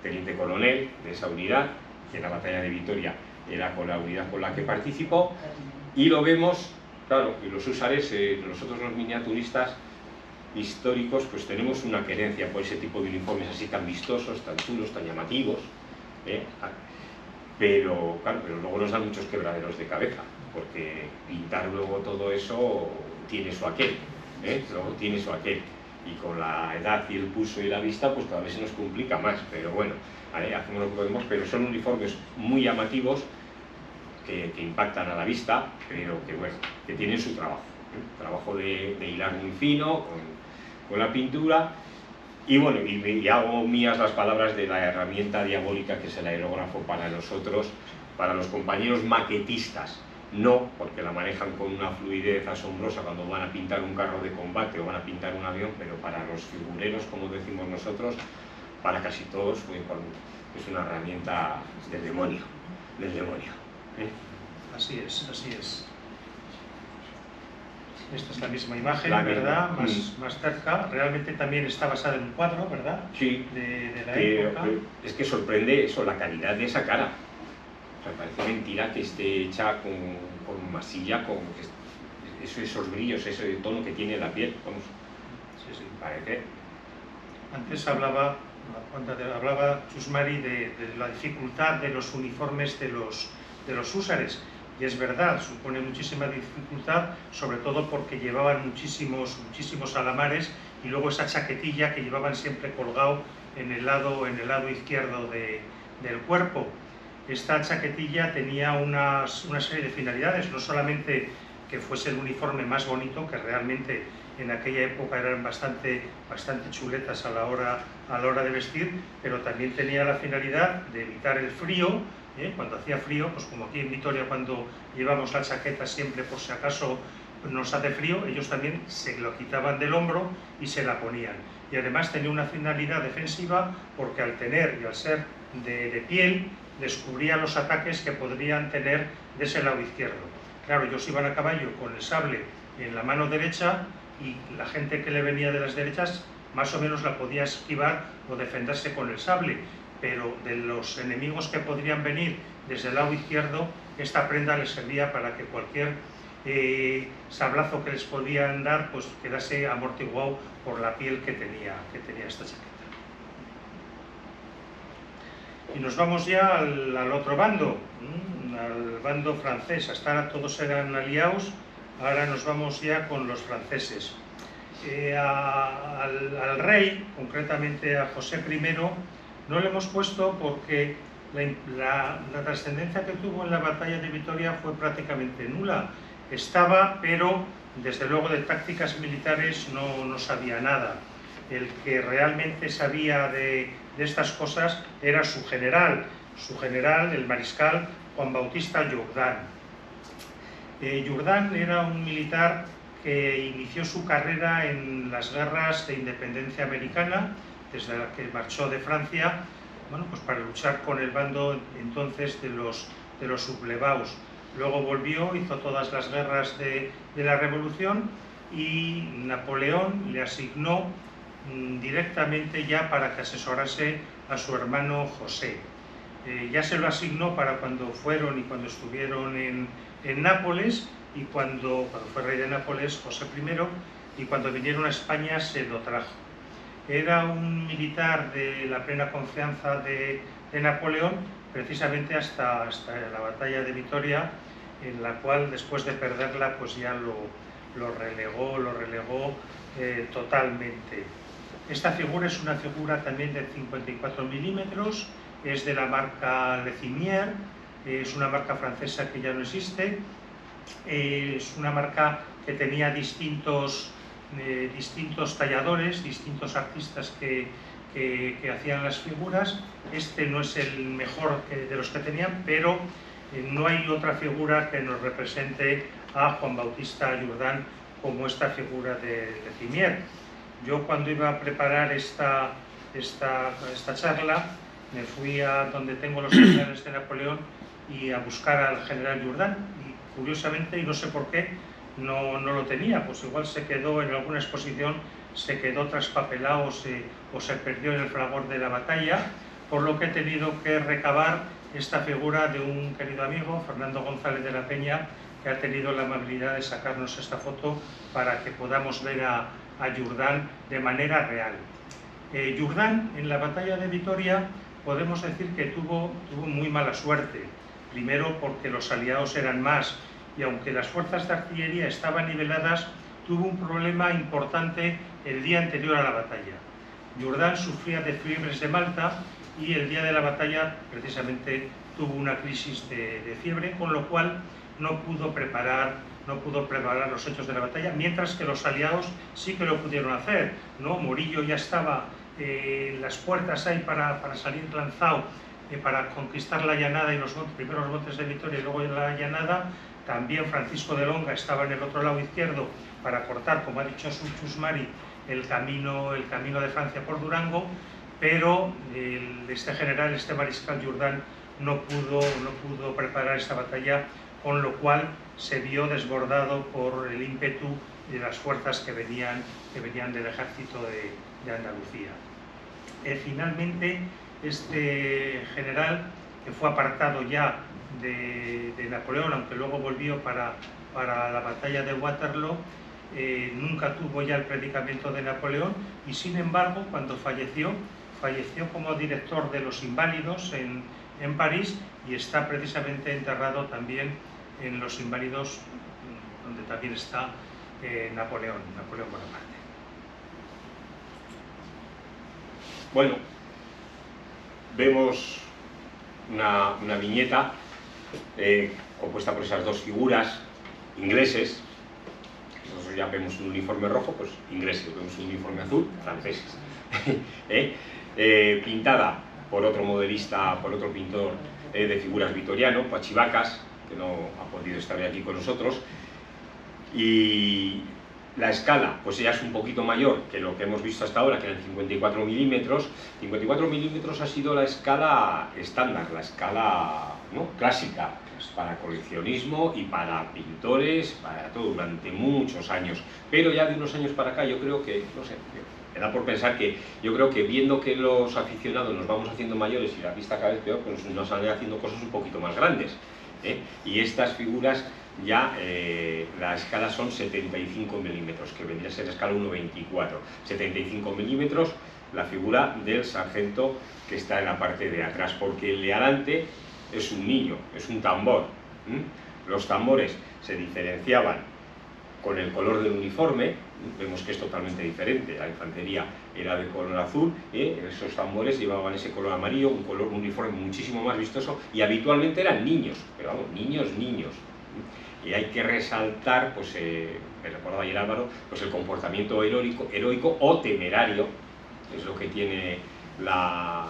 teniente coronel de esa unidad, que en la batalla de Vitoria era con la unidad con la que participó, y lo vemos, claro, y los húsares, nosotros los miniaturistas históricos, pues tenemos una querencia por ese tipo de uniformes así tan vistosos, tan chulos, tan llamativos, pero claro, pero luego nos dan muchos quebraderos de cabeza, porque pintar luego todo eso tiene su aquel, luego tiene su aquel, y con la edad y el pulso y la vista, pues cada vez se nos complica más, pero bueno, hacemos lo que podemos, pero son uniformes muy llamativos, que impactan a la vista, pero que, bueno, que tienen su trabajo, trabajo de hilar muy fino, con la pintura, y bueno, y hago mías las palabras de la herramienta diabólica que es el aerógrafo para nosotros, para los compañeros maquetistas, no porque la manejan con una fluidez asombrosa cuando van a pintar un carro de combate o van a pintar un avión, pero para los figureros, como decimos nosotros, para casi todos, es una herramienta del demonio, Así es, así es. Esta es la misma imagen, ¿verdad? Más cerca. Realmente también está basada en un cuadro, ¿verdad? Sí. De la época. Es que sorprende eso, la calidad de esa cara. O sea, parece mentira que esté hecha con masilla, con esos brillos, ese tono que tiene la piel. Vamos. Sí, sí. Parece. Antes hablaba Chusmari de la dificultad de los uniformes de los húsares. Y es verdad, supone muchísima dificultad, sobre todo porque llevaban muchísimos alamares y luego esa chaquetilla que llevaban siempre colgado en el lado izquierdo del cuerpo. Esta chaquetilla tenía una serie de finalidades, no solamente que fuese el uniforme más bonito, que realmente en aquella época eran bastante chuletas a la hora de vestir, pero también tenía la finalidad de evitar el frío. Cuando hacía frío, pues como aquí en Vitoria cuando llevamos la chaqueta siempre por si acaso nos hace frío, ellos también se lo quitaban del hombro y se la ponían. Y además tenía una finalidad defensiva porque al tener y al ser de piel, descubría los ataques que podrían tener de ese lado izquierdo. Claro, ellos iban a caballo con el sable en la mano derecha y la gente que le venía de las derechas más o menos la podía esquivar o defenderse con el sable. Pero de los enemigos que podrían venir desde el lado izquierdo, esta prenda les servía para que cualquier sablazo que les podían dar pues quedase amortiguado por la piel que tenía esta chaqueta. Y nos vamos ya al otro bando, al bando francés. Hasta ahora todos eran aliados, ahora nos vamos ya con los franceses. Al rey, concretamente a José I, no le hemos puesto porque la trascendencia que tuvo en la batalla de Vitoria fue prácticamente nula. Estaba, pero desde luego de tácticas militares no sabía nada. El que realmente sabía de estas cosas era su general, el mariscal Juan Bautista Jourdan. Jourdan era un militar que inició su carrera en las guerras de independencia americana, desde la que marchó de Francia, bueno, pues para luchar con el bando entonces de los sublevados. Luego volvió, hizo todas las guerras de la Revolución y Napoleón le asignó directamente ya para que asesorase a su hermano José. Ya se lo asignó para cuando fueron y cuando estuvieron en Nápoles, y cuando fue rey de Nápoles José I, y cuando vinieron a España se lo trajo. Era un militar de la plena confianza de Napoleón, precisamente hasta la batalla de Vitoria, en la cual después de perderla pues ya lo relegó totalmente. Esta figura es una figura también de 54 milímetros, es de la marca Le Cimier, es una marca francesa que ya no existe, es una marca que tenía distintos talladores, distintos artistas que que hacían las figuras. Este no es el mejor de los que tenían, pero no hay otra figura que nos represente a Juan Bautista Jourdan como esta figura de Cimier. Yo cuando iba a preparar esta charla me fui a donde tengo los generales de Napoleón y a buscar al general Jourdan, y curiosamente, y no sé por qué, no lo tenía. Pues igual se quedó en alguna exposición, se quedó traspapelado o se perdió en el fragor de la batalla, por lo que he tenido que recabar esta figura de un querido amigo, Fernando González de la Peña, que ha tenido la amabilidad de sacarnos esta foto para que podamos ver a Jourdan de manera real. Jourdan, en la batalla de Vitoria, podemos decir que tuvo muy mala suerte. Primero porque los aliados eran más, y aunque las fuerzas de artillería estaban niveladas, tuvo un problema importante el día anterior a la batalla. Jourdan sufría de fiebres de Malta y el día de la batalla precisamente tuvo una crisis de fiebre, con lo cual no pudo preparar los hechos de la batalla, mientras que los aliados sí que lo pudieron hacer, ¿no? Morillo ya estaba en las puertas ahí para salir lanzado, para conquistar la llanada y los primeros montes de Vitoria y luego la llanada. También Francisco de Longa estaba en el otro lado izquierdo para cortar, como ha dicho Chusmari, el camino de Francia por Durango, pero este mariscal Jourdan no pudo preparar esta batalla, con lo cual se vio desbordado por el ímpetu de las fuerzas que venían del ejército de Andalucía. Finalmente, este general, que fue apartado ya de Napoleón, aunque luego volvió para la batalla de Waterloo, nunca tuvo ya el predicamento de Napoleón, y sin embargo, cuando falleció como director de los Inválidos en París, y está precisamente enterrado también en los Inválidos, donde también está Napoleón Bonaparte. Bueno, vemos una viñeta compuesta por esas dos figuras ingleses. Nosotros ya vemos un uniforme rojo, pues ingleses, vemos un uniforme azul, franceses. Pintada por otro modelista, por otro pintor de figuras vitoriano, Pachivacas, que no ha podido estar aquí con nosotros, y la escala pues ya es un poquito mayor que lo que hemos visto hasta ahora, que eran 54 milímetros. 54 milímetros ha sido la escala estándar, la escala, ¿no?, clásica, pues, para coleccionismo y para pintores, para todo, durante muchos años. Pero ya de unos años para acá yo creo que, no sé, me da por pensar que yo creo que viendo que los aficionados nos vamos haciendo mayores y la vista cada vez peor, pues nos van haciendo cosas un poquito más grandes. Y estas figuras ya la escala son 75 milímetros, que vendría a ser la escala 1,24. 75 milímetros la figura del sargento que está en la parte de atrás, porque el de adelante es un niño, es un tambor. Los tambores se diferenciaban con el color del uniforme. Vemos que es totalmente diferente. La infantería era de color azul, esos tambores llevaban ese color amarillo, un uniforme muchísimo más vistoso, y habitualmente eran niños, pero vamos, niños. Y hay que resaltar, pues, me recordaba ayer Álvaro, pues el comportamiento heroico o temerario, es lo que tiene la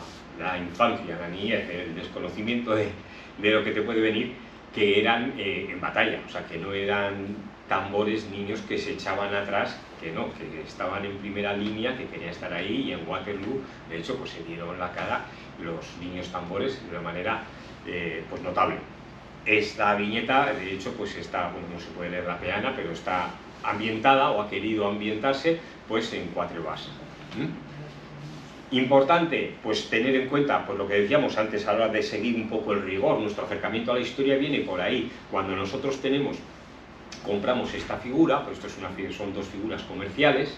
infancia, la niñez, el desconocimiento de lo que te puede venir, que eran en batalla, o sea, que no eran tambores niños que se echaban atrás, que no, que estaban en primera línea, que querían estar ahí, y en Waterloo, de hecho, pues se dieron la cara los niños tambores de una manera pues notable. Esta viñeta, de hecho, pues está, bueno, no se puede leer la peana, pero está ambientada, o ha querido ambientarse, pues en Quatre-Bras. Importante, pues tener en cuenta, pues lo que decíamos antes a la hora de seguir un poco el rigor. Nuestro acercamiento a la historia viene por ahí. Cuando nosotros compramos esta figura, pues esto son dos figuras comerciales,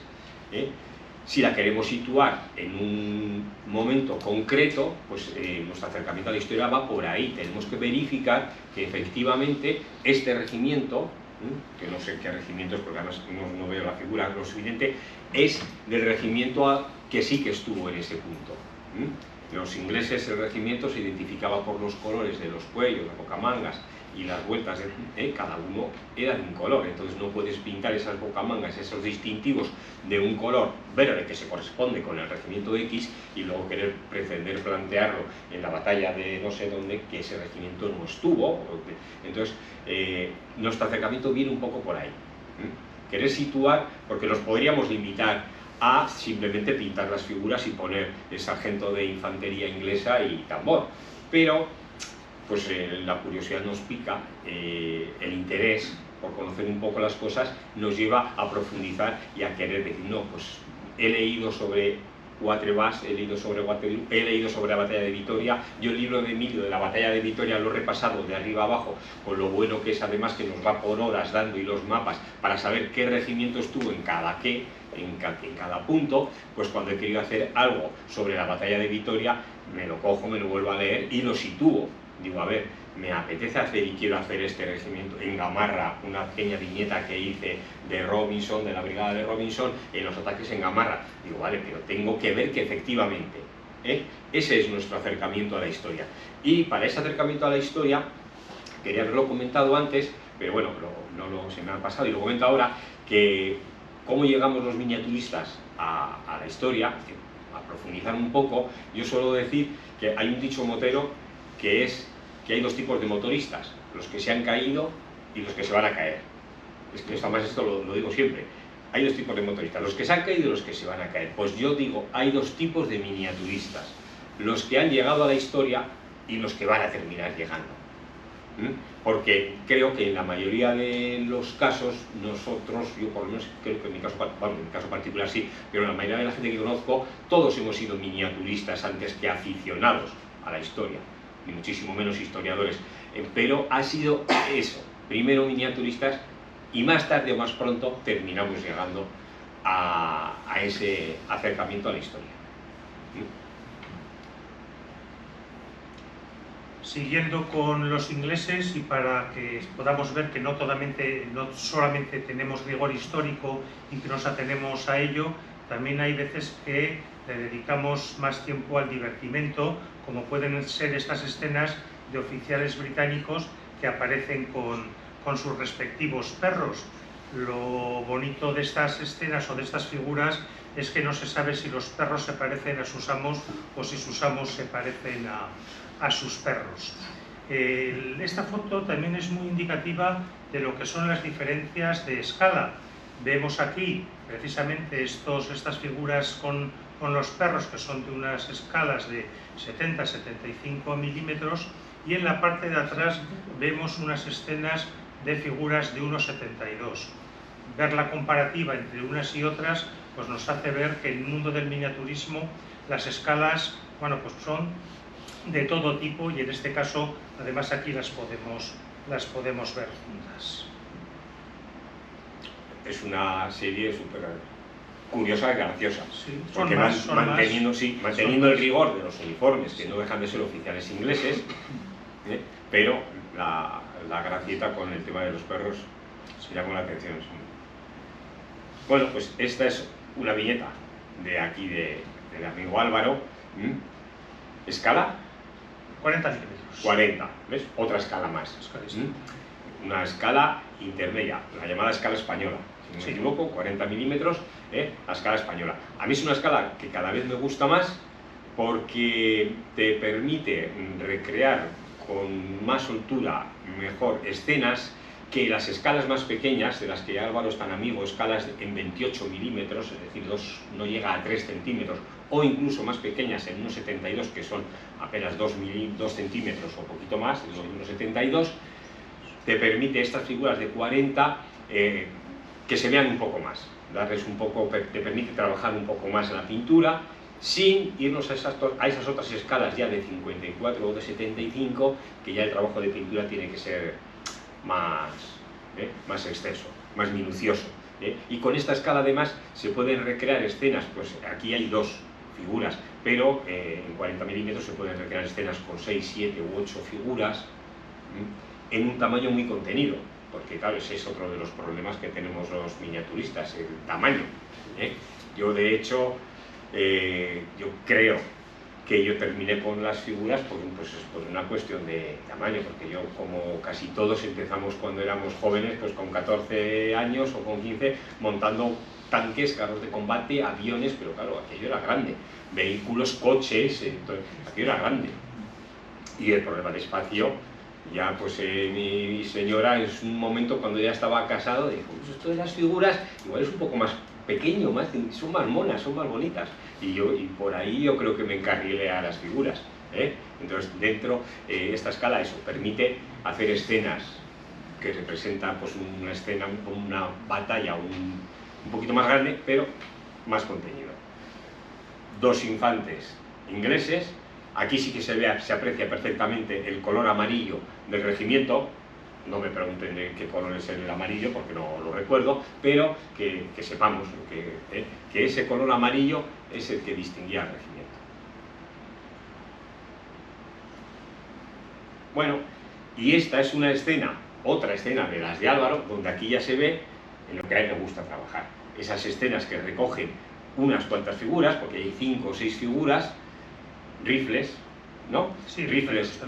si la queremos situar en un momento concreto, pues nuestro acercamiento a la historia va por ahí. Tenemos que verificar que efectivamente este regimiento, que no sé qué regimiento es porque además no veo la figura lo suficiente, es del regimiento que sí que estuvo en ese punto. Los ingleses, el regimiento se identificaba por los colores de los cuellos, las bocamangas y las vueltas, cada uno era de un color, entonces no puedes pintar esas bocamangas, esos distintivos de un color verde que se corresponde con el regimiento X y luego querer pretender plantearlo en la batalla de no sé dónde, que ese regimiento no estuvo. Entonces, nuestro acercamiento viene un poco por ahí. Querer situar, porque los podríamos limitar a simplemente pintar las figuras y poner el sargento de infantería inglesa y tambor, pero pues la curiosidad nos pica, el interés por conocer un poco las cosas nos lleva a profundizar y a querer decir, no, pues he leído sobre Quatre-Bas, he leído sobre Waterloo, he leído sobre la batalla de Vitoria, yo el libro de Emilio de la batalla de Vitoria lo he repasado de arriba abajo, con lo bueno que es además que nos va por horas dando y los mapas para saber qué regimiento estuvo en cada en cada punto. Pues cuando he querido hacer algo sobre la batalla de Vitoria, me lo cojo, me lo vuelvo a leer y lo sitúo. Digo, a ver, me apetece hacer y quiero hacer este regimiento en Gamarra, una pequeña viñeta que hice de Robinson, de la brigada de Robinson, en los ataques en Gamarra. Digo, vale, pero tengo que ver que efectivamente, ese es nuestro acercamiento a la historia. Y para ese acercamiento a la historia, quería haberlo comentado antes, pero bueno, se me ha pasado y lo comento ahora, que cómo llegamos los miniaturistas a la historia, a profundizar un poco. Yo suelo decir que hay un dicho motero que es que hay dos tipos de motoristas, los que se han caído y los que se van a caer. Es que además esto lo digo siempre, hay dos tipos de motoristas, los que se han caído y los que se van a caer. Pues yo digo, hay dos tipos de miniaturistas, los que han llegado a la historia y los que van a terminar llegando. Porque creo que en la mayoría de los casos nosotros, yo por lo menos creo que en mi caso particular sí, pero en la mayoría de la gente que conozco, todos hemos sido miniaturistas antes que aficionados a la historia, ni muchísimo menos historiadores, pero ha sido eso, primero miniaturistas y más tarde o más pronto terminamos llegando a ese acercamiento a la historia. Siguiendo con los ingleses, y para que podamos ver que no solamente tenemos rigor histórico y que nos atenemos a ello, también hay veces que le dedicamos más tiempo al divertimento, como pueden ser estas escenas de oficiales británicos que aparecen con sus respectivos perros. Lo bonito de estas escenas o de estas figuras es que no se sabe si los perros se parecen a sus amos o si sus amos se parecen a sus perros. Esta foto también es muy indicativa de lo que son las diferencias de escala. Vemos aquí precisamente estas figuras con los perros, que son de unas escalas de 70-75 milímetros, y en la parte de atrás vemos unas escenas de figuras de 1,72. Ver la comparativa entre unas y otras pues nos hace ver que en el mundo del miniaturismo las escalas, bueno, pues son de todo tipo, y en este caso además aquí las podemos ver juntas. Es una serie súper curiosa y graciosa, sí, porque manteniendo el rigor de los uniformes, que no dejan de ser oficiales ingleses, pero la gracieta con el tema de los perros llama la atención. Bueno, pues esta es una viñeta de aquí del amigo Álvaro. ¿Escala? 40 milímetros. 40, ¿ves? Otra escala más. Una escala intermedia, la llamada escala española. Si no me equivoco, 40 milímetros, la escala española. A mí es una escala que cada vez me gusta más porque te permite recrear con más soltura, mejor, escenas que las escalas más pequeñas, de las que Álvaro es tan amigo, escalas en 28 milímetros, es decir, no llega a 3 centímetros, o incluso más pequeñas en 1,72, que son apenas 2 centímetros o poquito más, 1,72, te permite estas figuras de 40 que se vean un poco más, te permite trabajar un poco más en la pintura, sin irnos a esas otras escalas ya de 54 o de 75, que ya el trabajo de pintura tiene que ser más extenso, más minucioso. Y con esta escala además se pueden recrear escenas, pues aquí hay dos figuras, pero en 40 milímetros se pueden recrear escenas con 6, 7 u 8 figuras en un tamaño muy contenido, porque claro, ese es otro de los problemas que tenemos los miniaturistas, el tamaño. Yo de hecho, yo creo que yo terminé con las figuras pues por una cuestión de tamaño, porque yo, como casi todos, empezamos cuando éramos jóvenes, pues con 14 años o con 15, montando tanques, carros de combate, aviones, pero claro, aquello era grande, vehículos, coches, entonces, aquello era grande. Y el problema de espacio, ya pues mi señora, en un momento cuando ya estaba casado, dijo, pues esto de las figuras igual es un poco más pequeño, son más monas, son más bonitas. Y por ahí yo creo que me encarrilé a las figuras, ¿eh? Entonces, dentro, esta escala, eso, permite hacer escenas que representan pues una escena, una batalla un poquito más grande, pero más contenido. Dos infantes ingleses, aquí sí que se aprecia perfectamente el color amarillo del regimiento. No me pregunten de qué color es el amarillo porque no lo recuerdo, pero que sepamos que ese color amarillo es el que distinguía al regimiento. Bueno, y esta es una escena, otra escena de las de Álvaro, donde aquí ya se ve en lo que a él le gusta trabajar. Esas escenas que recogen unas cuantas figuras, porque hay 5 o 6 figuras, rifles, ¿no? Sí, rifles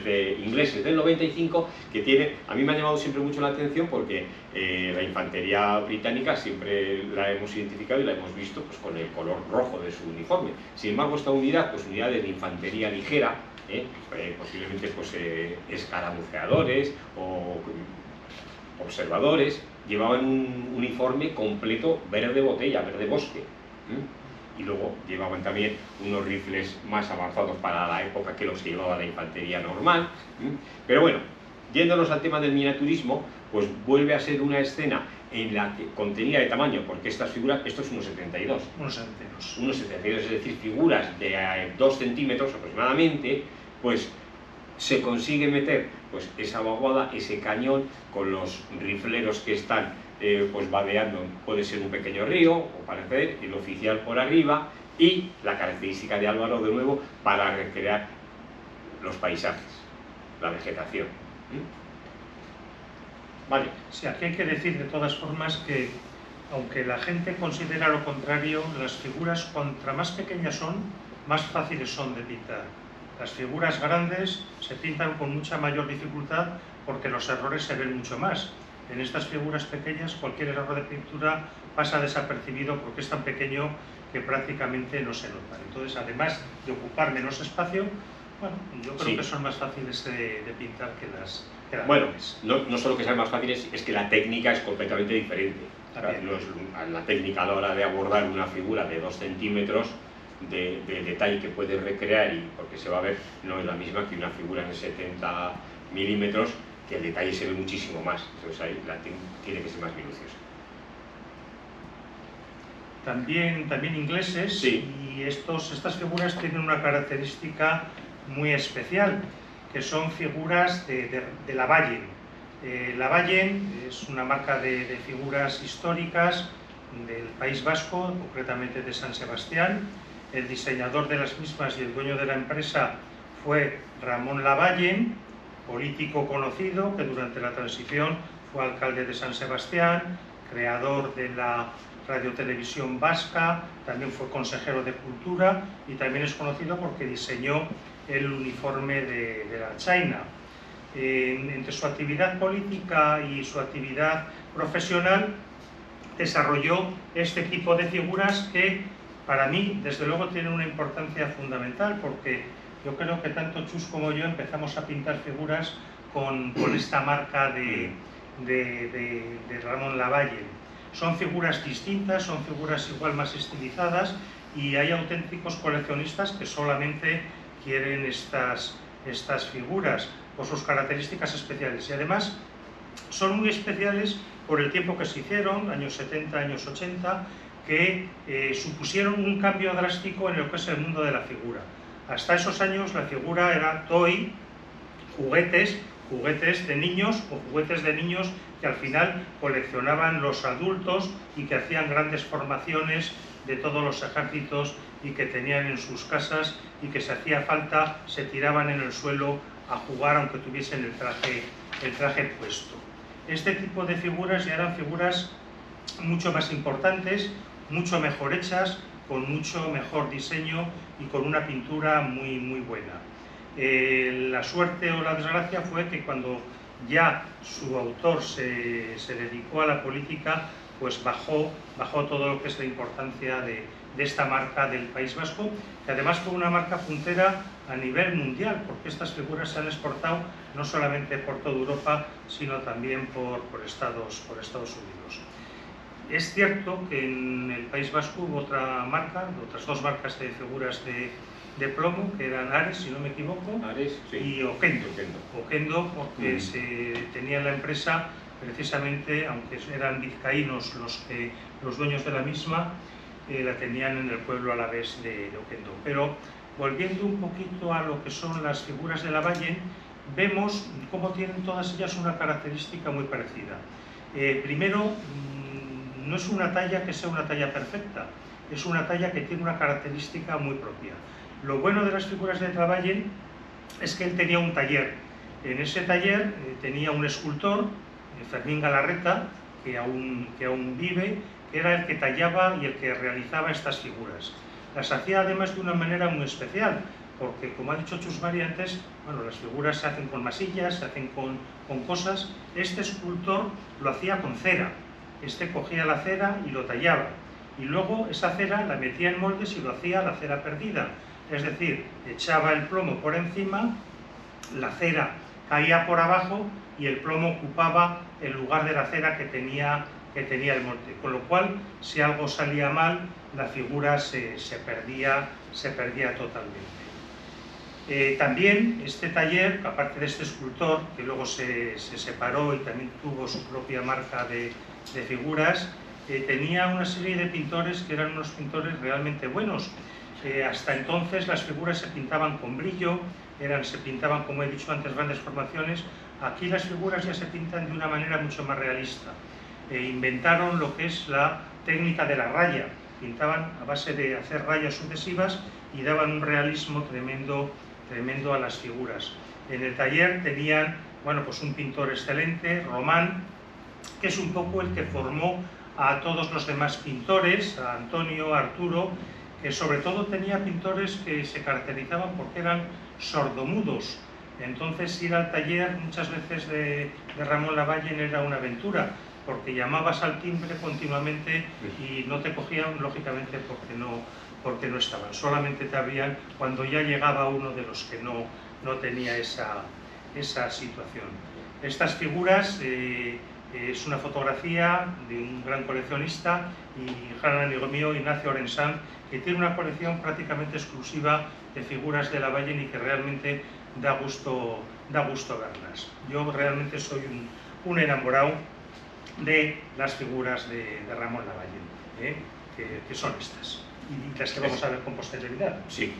de ingleses del 95, que tiene, a mí me ha llamado siempre mucho la atención porque la infantería británica siempre la hemos identificado y la hemos visto pues con el color rojo de su uniforme. Sin embargo, esta unidad, pues unidades de infantería ligera, posiblemente pues escaramuceadores o observadores, llevaban un uniforme completo verde botella, verde bosque. Y luego llevaban también unos rifles más avanzados para la época que los que llevaba la infantería normal. Pero bueno, yéndonos al tema del miniaturismo, pues vuelve a ser una escena en la que contenida de tamaño, porque estas figuras, esto es 1,72. 1,72, es decir, figuras de 2 centímetros aproximadamente, pues se consigue meter pues esa vaguada, ese cañón, con los rifleros que están pues vadeando, puede ser un pequeño río, o parecer, el oficial por arriba, y la característica de Álvaro, de nuevo, para recrear los paisajes, la vegetación. Vale. Sí, aquí hay que decir de todas formas que, aunque la gente considera lo contrario, las figuras, cuanto más pequeñas son, más fáciles son de pintar. Las figuras grandes se pintan con mucha mayor dificultad porque los errores se ven mucho más. En estas figuras pequeñas cualquier error de pintura pasa desapercibido porque es tan pequeño que prácticamente no se nota. Entonces, además de ocupar menos espacio, bueno, yo creo que son más fáciles de pintar que las grandes. Bueno, no solo que sean más fáciles, es que la técnica es completamente diferente. No es la técnica a la hora de abordar una figura de 2 centímetros de detalle que puedes recrear, y porque se va a ver, no es la misma que una figura en 70 milímetros, que el detalle se ve muchísimo más. Entonces ahí tiene que ser más minuciosa. También ingleses, sí. Y estas figuras tienen una característica muy especial, que son figuras de Lavalle. Lavalle es una marca de figuras históricas del País Vasco, concretamente de San Sebastián. El diseñador de las mismas y el dueño de la empresa fue Ramón Lavalle, político conocido que durante la transición fue alcalde de San Sebastián, creador de la radiotelevisión vasca, también fue consejero de Cultura y también es conocido porque diseñó el uniforme de la China. Entre su actividad política y su actividad profesional desarrolló este tipo de figuras que para mí desde luego tienen una importancia fundamental, porque yo creo que tanto Chus como yo empezamos a pintar figuras con esta marca de Ramón Lavalle. Son figuras distintas, son figuras igual más estilizadas, y hay auténticos coleccionistas que solamente quieren estas figuras por sus características especiales. Y además son muy especiales por el tiempo que se hicieron, años 70, años 80, que supusieron un cambio drástico en lo que es el mundo de la figura. Hasta esos años la figura era toy, juguetes de niños o juguetes de niños que al final coleccionaban los adultos y que hacían grandes formaciones de todos los ejércitos y que tenían en sus casas, y que si hacía falta se tiraban en el suelo a jugar aunque tuviesen el traje puesto. Este tipo de figuras ya eran figuras mucho más importantes, mucho mejor hechas, con mucho mejor diseño y con una pintura muy buena. La suerte o la desgracia fue que cuando ya su autor se dedicó a la política, pues bajó todo lo que es la importancia de esta marca del País Vasco, que además fue una marca puntera a nivel mundial, porque estas figuras se han exportado no solamente por toda Europa, sino también por Estados Unidos. Es cierto que en el País Vasco hubo otras dos marcas de figuras de plomo, que eran Ares, si no me equivoco, Ares, sí. y Oquendo. Oquendo, porque se tenía la empresa, precisamente, aunque eran vizcaínos los dueños de la misma, la tenían en el pueblo alavés de Oquendo. Pero volviendo un poquito a lo que son las figuras de Lavallen, vemos cómo tienen todas ellas una característica muy parecida. Primero, no es una talla que sea una talla perfecta, es una talla que tiene una característica muy propia. Lo bueno de las figuras de Lavallen es que él tenía un taller. En ese taller tenía un escultor, Fermín Galarreta, que aún vive, que era el que tallaba y el que realizaba estas figuras. Las hacía además de una manera muy especial, porque como ha dicho Chus Mari antes, bueno, las figuras se hacen con masillas, se hacen con cosas. Este escultor lo hacía con cera. Este cogía la cera y lo tallaba. Y luego esa cera la metía en moldes y lo hacía la cera perdida. Es decir, echaba el plomo por encima, la cera caía por abajo y el plomo ocupaba el lugar de la cera que tenía el molde. Con lo cual, si algo salía mal, la figura se perdía totalmente. También este taller, aparte de este escultor, que luego se separó y también tuvo su propia marca de figuras, tenía una serie de pintores que eran unos pintores realmente buenos. Hasta entonces las figuras se pintaban con brillo, se pintaban, como he dicho antes, grandes formaciones. Aquí las figuras ya se pintan de una manera mucho más realista. Inventaron lo que es la técnica de la raya. Pintaban a base de hacer rayas sucesivas y daban un realismo tremendo a las figuras. En el taller tenían, bueno, pues un pintor excelente, Román, que es un poco el que formó a todos los demás pintores, a Antonio, a Arturo, que sobre todo tenía pintores que se caracterizaban porque eran sordomudos. Entonces ir al taller muchas veces de Ramón Lavallen era una aventura, porque llamabas al timbre continuamente y no te cogían, lógicamente, porque no estaban. Solamente te abrían cuando ya llegaba uno de los que no tenía esa situación. Estas figuras es una fotografía de un gran coleccionista y gran amigo mío, Ignacio Orensán, que tiene una colección prácticamente exclusiva de figuras de Lavallen y que realmente da gusto verlas. Yo realmente soy un enamorado de las figuras de Ramón Lavallen, que son estas, y las que vamos a ver con posterioridad. Sí,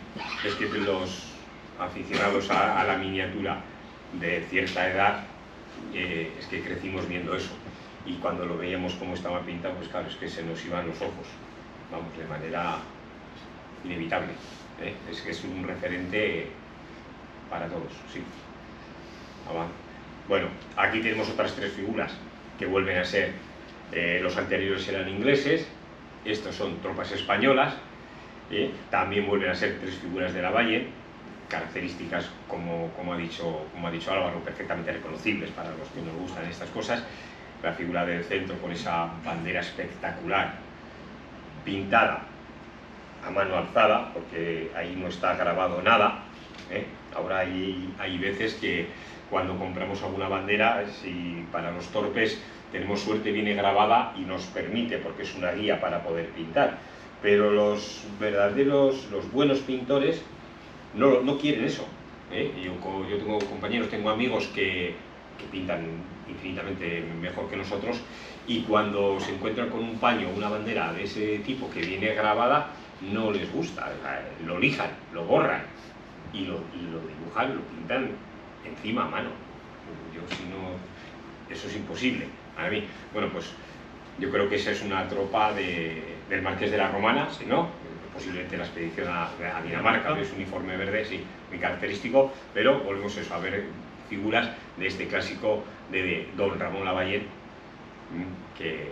es que los aficionados a la miniatura de cierta edad, es que crecimos viendo eso, y cuando lo veíamos como estaba pintado, pues claro, es que se nos iban los ojos, vamos, de manera inevitable. Es que es un referente para todos, sí. Bueno, aquí tenemos otras tres figuras que vuelven a ser, los anteriores eran ingleses, estos son tropas españolas, también vuelven a ser tres figuras de Lavallen, características, como ha dicho Álvaro, perfectamente reconocibles para los que nos gustan estas cosas. La figura del centro con esa bandera espectacular, pintada a mano alzada, porque ahí no está grabado nada. Ahora hay veces que cuando compramos alguna bandera, si para los torpes tenemos suerte, viene grabada y nos permite, porque es una guía para poder pintar. Pero los buenos pintores no quieren eso. Yo tengo compañeros, tengo amigos que pintan infinitamente mejor que nosotros, y cuando se encuentran con un paño o una bandera de ese tipo que viene grabada, no les gusta, lo lijan, lo borran y lo dibujan, lo pintan encima a mano. Yo, si no, eso es imposible para mí. Bueno, pues yo creo que esa es una tropa del Marqués de la Romana, ¿no? Posiblemente la expedición a Dinamarca, que es un uniforme verde, sí, muy característico, pero volvemos a ver figuras de este clásico de don Ramón Lavallen, que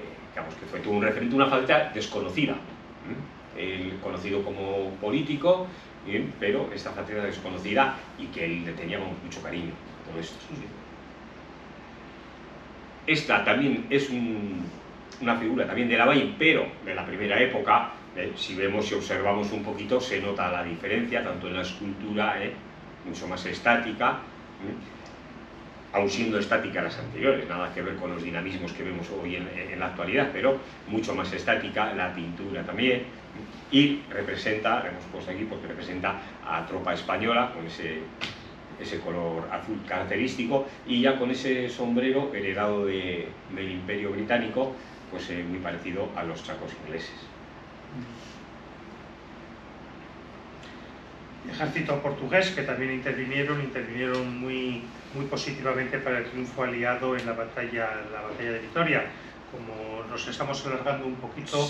fue todo un referente, una faceta desconocida, él conocido como político, pero esta faceta desconocida y que él le tenía mucho cariño, todo esto. Esta también es una figura también de Lavalle, pero de la primera época. Si vemos y observamos un poquito, se nota la diferencia, tanto en la escultura, mucho más estática, aun siendo estática las anteriores, nada que ver con los dinamismos que vemos hoy en la actualidad, pero mucho más estática, la pintura también, y representa, hemos puesto aquí porque representa a tropa española, con ese color azul característico, y ya con ese sombrero heredado del Imperio Británico, pues muy parecido a los chacos ingleses. Ejército portugués, que también intervinieron muy positivamente para el triunfo aliado en la batalla de Vitoria. Como nos estamos alargando un poquito,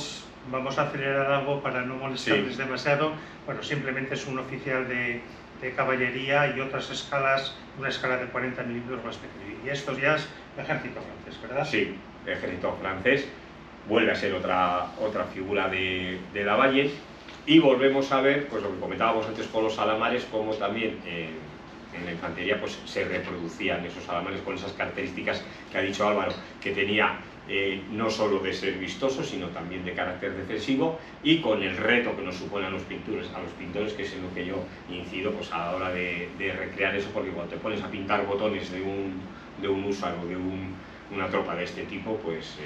vamos a acelerar algo para no molestarles demasiado. Bueno, simplemente es un oficial de caballería y otras escalas, una escala de 40 milímetros más pequeño. Y esto ya es el ejército francés, ¿verdad? Sí, el ejército francés vuelve a ser otra figura de Lavalle, y volvemos a ver, pues lo que comentábamos antes con los alamares, como también en la infantería pues se reproducían esos alamares con esas características que ha dicho Álvaro, que tenía no solo de ser vistoso, sino también de carácter defensivo, y con el reto que nos supone a los pintores, que es en lo que yo incido pues a la hora de recrear eso, porque cuando te pones a pintar botones de un húsaro, de una tropa de este tipo, pues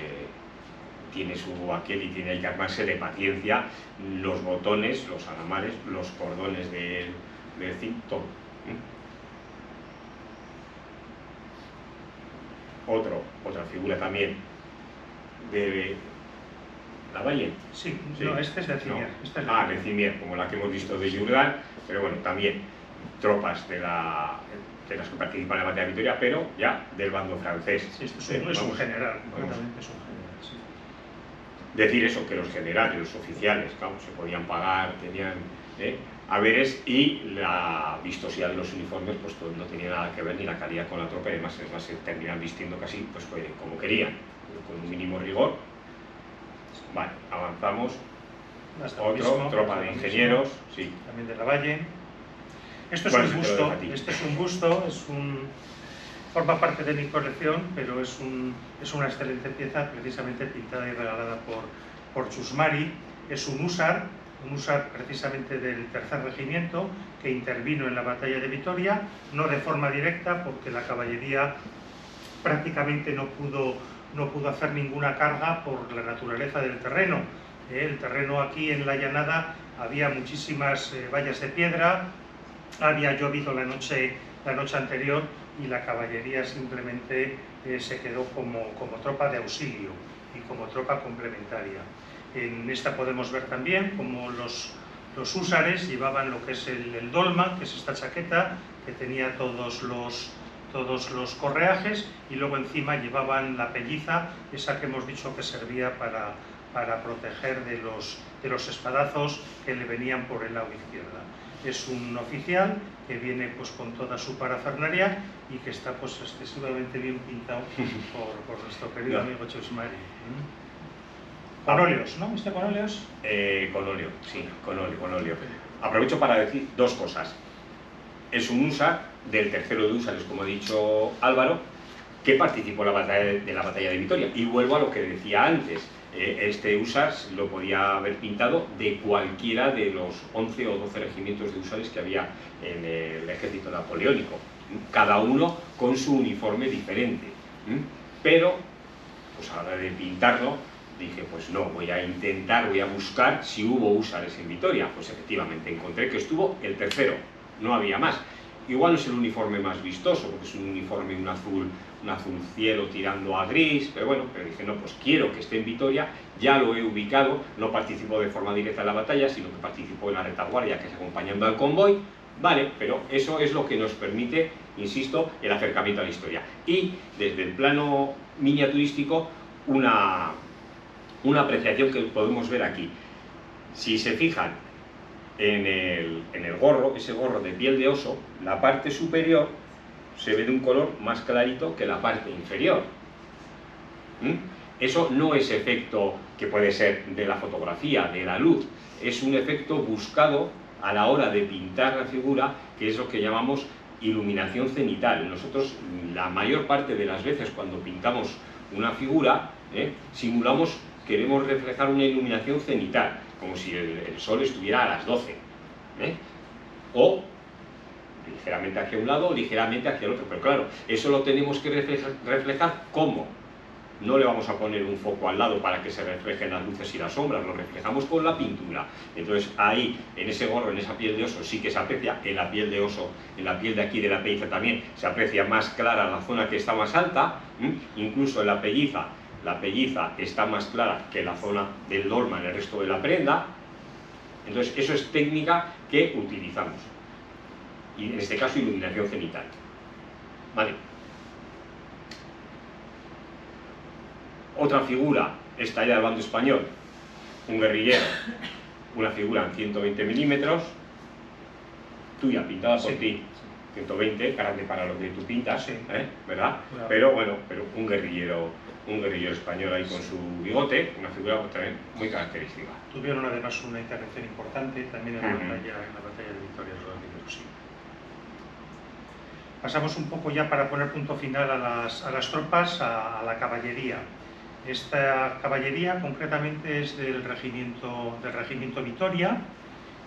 tiene su aquel y tiene que armarse de paciencia, los botones, los alamares, los cordones del cinto. Otra figura también de Lavalle. Sí, no, este es de Cimier. No. De Cimier, como la que hemos visto de Jourdan, pero bueno, también tropas de las que participan en la batalla de Vitoria, pero ya del bando francés. Sí, esto es un general, completamente es un general. Sí. Decir eso, que los generales, los oficiales, claro, se podían pagar, tenían haberes, y la vistosidad de los uniformes pues no tenía nada que ver, ni la calidad con la tropa, y además se terminan vistiendo casi pues como querían, con un mínimo rigor. Vale, avanzamos. Tropa de ingenieros, sí. También de Lavalle. Esto es un busto, forma parte de mi colección, pero es una excelente pieza, precisamente pintada y regalada por Chusmari. Es un húsar precisamente del tercer regimiento, que intervino en la batalla de Vitoria, no de forma directa, porque la caballería prácticamente no pudo hacer ninguna carga por la naturaleza del terreno. El terreno aquí en la llanada había muchísimas vallas de piedra, había llovido la noche anterior, y la caballería simplemente se quedó como tropa de auxilio y como tropa complementaria. En esta podemos ver también como los húsares llevaban lo que es el dolma, que es esta chaqueta que tenía todos los correajes, y luego encima llevaban la pelliza, esa que hemos dicho que servía para proteger de los espadazos que le venían por el lado izquierdo. Es un oficial que viene pues con toda su parafernalia y que está pues excesivamente bien pintado por nuestro querido amigo Chusmari. Con óleos, ¿no? ¿Viste con óleos? Con óleo, sí, con óleo. Aprovecho para decir dos cosas. Es un húsar del tercero de húsares, como ha dicho Álvaro, que participó en la batalla de Vitoria. Y vuelvo a lo que decía antes. Este húsar lo podía haber pintado de cualquiera de los 11 o 12 regimientos de húsares que había en el ejército napoleónico, cada uno con su uniforme diferente. Pero, pues a la hora de pintarlo, dije, pues no, voy a buscar si hubo húsares en Vitoria. Pues efectivamente encontré que estuvo el tercero, no había más. Igual no es el uniforme más vistoso, porque es un uniforme, un azul cielo tirando a gris, pero bueno, dije, no, pues quiero que esté en Vitoria, ya lo he ubicado, no participó de forma directa en la batalla, sino que participó en la retaguardia, que es acompañando al convoy, vale, pero eso es lo que nos permite, insisto, el acercamiento a la historia. Y desde el plano miniaturístico, una apreciación que podemos ver aquí. Si se fijan en el gorro, ese gorro de piel de oso, la parte superior se ve de un color más clarito que la parte inferior. Eso no es efecto que puede ser de la fotografía, de la luz, es un efecto buscado a la hora de pintar la figura, que es lo que llamamos iluminación cenital. Nosotros, la mayor parte de las veces cuando pintamos una figura, simulamos, queremos reflejar una iluminación cenital, como si el sol estuviera a las 12, o ligeramente hacia un lado o ligeramente hacia el otro, pero claro, eso lo tenemos que reflejar ¿cómo? No le vamos a poner un foco al lado para que se reflejen las luces y las sombras, lo reflejamos con la pintura. Entonces ahí, en ese gorro, en esa piel de oso, sí que se aprecia, en la piel de oso, en la piel de aquí de la pelliza también, se aprecia más clara la zona que está más alta, incluso en la pelliza está más clara que la zona del dolma en el resto de la prenda. Entonces eso es técnica que utilizamos, y en este caso iluminación cenital. ¿Vale? Otra figura, esta ya del bando español, un guerrillero, una figura en 120 milímetros, tuya, pintada por ti, 120, grande para lo que tú pintas, ¿verdad? Claro. Pero bueno, un guerrillero español ahí con su bigote, una figura también muy característica. Tuvieron además una intervención importante también en la batalla de Vitoria de Rodríguez, sí. Pasamos un poco ya para poner punto final a las tropas, a la caballería. Esta caballería concretamente es del regimiento Vitoria,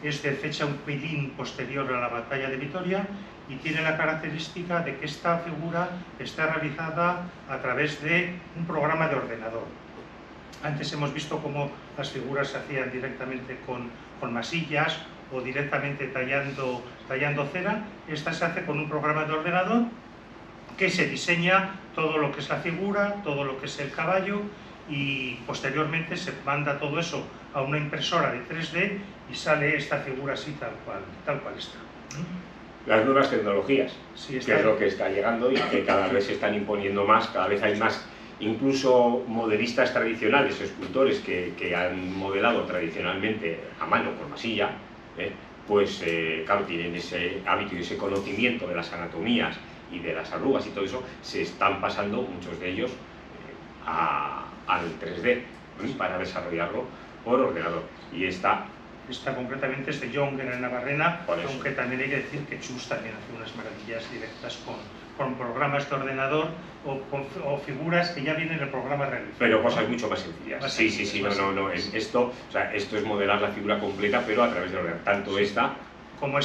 es de fecha un pelín posterior a la batalla de Vitoria y tiene la característica de que esta figura está realizada a través de un programa de ordenador. Antes hemos visto cómo las figuras se hacían directamente con masillas o directamente tallando cera. Esta se hace con un programa de ordenador que se diseña todo lo que es la figura, todo lo que es el caballo, y posteriormente se manda todo eso a una impresora de 3D y sale esta figura así tal cual está. Las nuevas tecnologías, sí, que es lo que está llegando y que cada vez se están imponiendo más, cada vez hay más, incluso modelistas tradicionales, escultores que han modelado tradicionalmente a mano con masilla, pues claro, tienen ese hábito y ese conocimiento de las anatomías y de las arrugas y todo eso, se están pasando muchos de ellos al 3D para desarrollarlo por ordenador. Y esta concretamente es de Jonger en Navarrena, aunque también hay que decir que Chus también hace unas maravillas directas con programas de ordenador o figuras que ya vienen en el programa realizado. Pero cosas mucho más sencillas. Sí, no, esto es modelar la figura completa, pero a través de ordenador, tanto esta como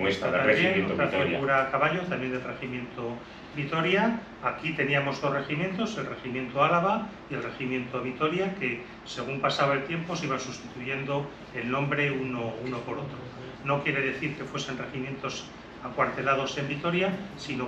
esta del regimiento Vitoria. Otra figura a caballo, también del regimiento Vitoria. Aquí teníamos dos regimientos, el regimiento Álava y el regimiento Vitoria, que según pasaba el tiempo se iban sustituyendo el nombre uno por otro. No quiere decir que fuesen regimientos acuartelados en Vitoria, sino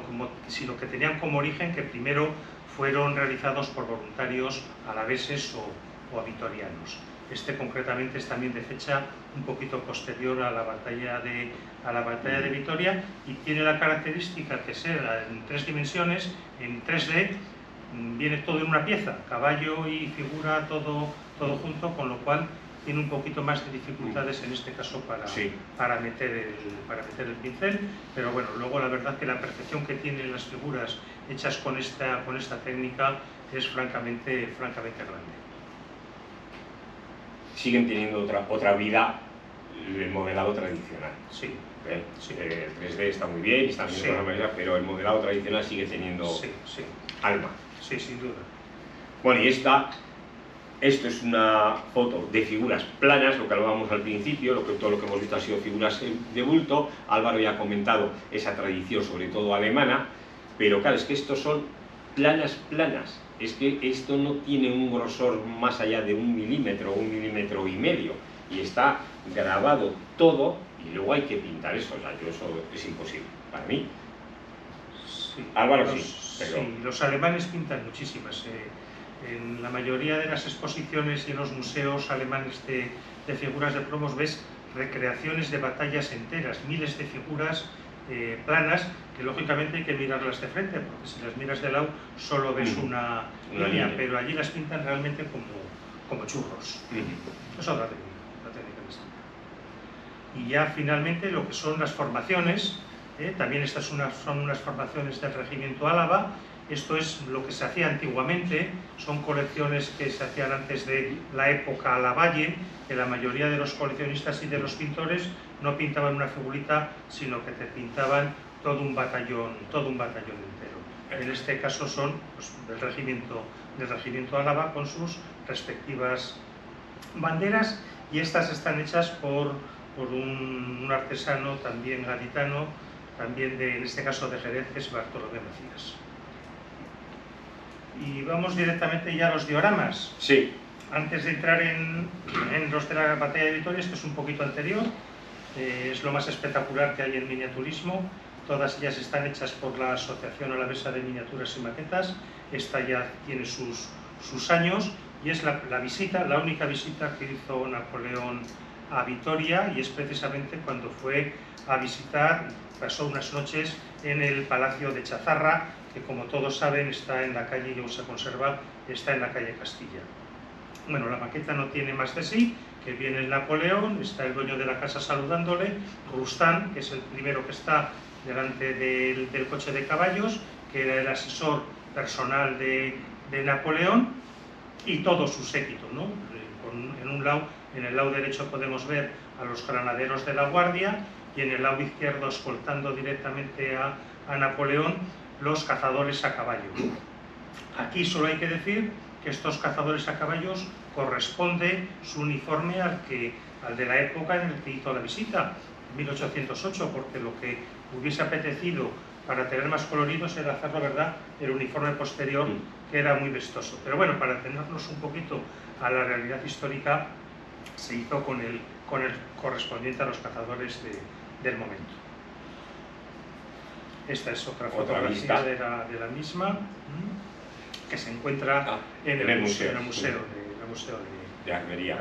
que tenían como origen que primero fueron realizados por voluntarios alaveses o vitorianos. Este concretamente es también de fecha un poquito posterior a la batalla de Vitoria y tiene la característica de ser en 3 dimensiones, en 3D, viene todo en una pieza, caballo y figura todo junto, con lo cual tiene un poquito más de dificultades en este caso para meter el pincel, pero bueno, luego la verdad que la perfección que tienen las figuras hechas con esta técnica es francamente grande. Siguen teniendo otra vida el modelado tradicional. Sí. El 3D está muy bien, está bien de alguna manera, pero el modelado tradicional sigue teniendo alma. Sí, sin duda. Bueno, y esto es una foto de figuras planas, lo que hablábamos al principio, todo lo que hemos visto ha sido figuras de bulto. Álvaro ya ha comentado esa tradición, sobre todo alemana, pero claro, es que estos son planas. Es que esto no tiene un grosor más allá de 1 milímetro o 1,5 milímetros, y está grabado todo, y luego hay que pintar eso. O sea, eso es imposible para mí. Sí, Álvaro pero... sí, los alemanes pintan muchísimas. En la mayoría de las exposiciones y en los museos alemanes de figuras de plomos ves recreaciones de batallas enteras, miles de figuras planas, que lógicamente hay que mirarlas de frente, porque si las miras de lado solo ves una línea, pero allí las pintan realmente como churros. Es otra técnica distinta. Y ya finalmente lo que son las formaciones, también estas son unas formaciones del regimiento Álava, Esto es lo que se hacía antiguamente, son colecciones que se hacían antes de la época Lavalle, que la mayoría de los coleccionistas y de los pintores no pintaban una figurita, sino que te pintaban todo un batallón entero. En este caso son pues, del regimiento Álava con sus respectivas banderas, y estas están hechas por un artesano también gaditano, también en este caso de Jerez, que es Bartolomé Macías. Y vamos directamente ya a los dioramas. Sí. Antes de entrar en los de la batalla de Vitoria, esto es un poquito anterior, es lo más espectacular que hay en miniaturismo. Todas ellas están hechas por la Asociación Alavesa de Miniaturas y Maquetas. Esta ya tiene sus años y es la única visita que hizo Napoleón a Vitoria, y es precisamente cuando fue a visitar, pasó unas noches en el Palacio de Chazarra, que como todos saben está en la calle, y aún se conserva, está en la calle Castilla. Bueno, la maqueta no tiene más de sí, que viene el Napoleón, está el dueño de la casa saludándole, Rustán, que es el primero que está delante del coche de caballos, que era el asesor personal de Napoleón, y todo su séquito, ¿no? En el lado derecho podemos ver a los granaderos de la Guardia, y en el lado izquierdo, escoltando directamente a Napoleón, los cazadores a caballo. Aquí solo hay que decir que estos cazadores a caballos corresponde su uniforme al de la época en la que hizo la visita, 1808, porque lo que hubiese apetecido para tener más coloridos era hacerlo, ¿verdad?, el uniforme posterior, que era muy vistoso. Pero bueno, para atenernos un poquito a la realidad histórica, se hizo con el correspondiente a los cazadores del momento. Esta es otra fotografía de la misma, que se encuentra en el museo de Armería.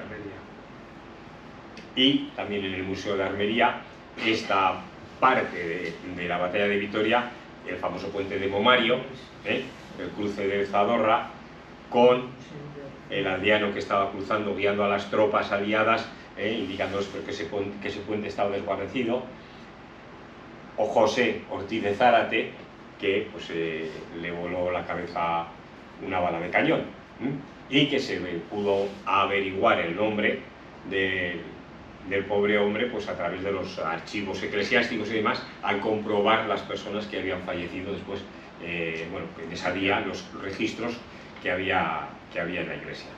Y también en el Museo de Armería, esta parte de la batalla de Vitoria, el famoso puente de Momario, el cruce de Zadorra, con el aldeano que estaba cruzando, guiando a las tropas aliadas, indicándoles que ese puente estaba desguarnecido, o José Ortiz de Zárate, que pues, le voló la cabeza una bala de cañón, y que se pudo averiguar el nombre del pobre hombre pues, a través de los archivos eclesiásticos y demás, al comprobar las personas que habían fallecido después, bueno, en esa día, los registros que había en la iglesia.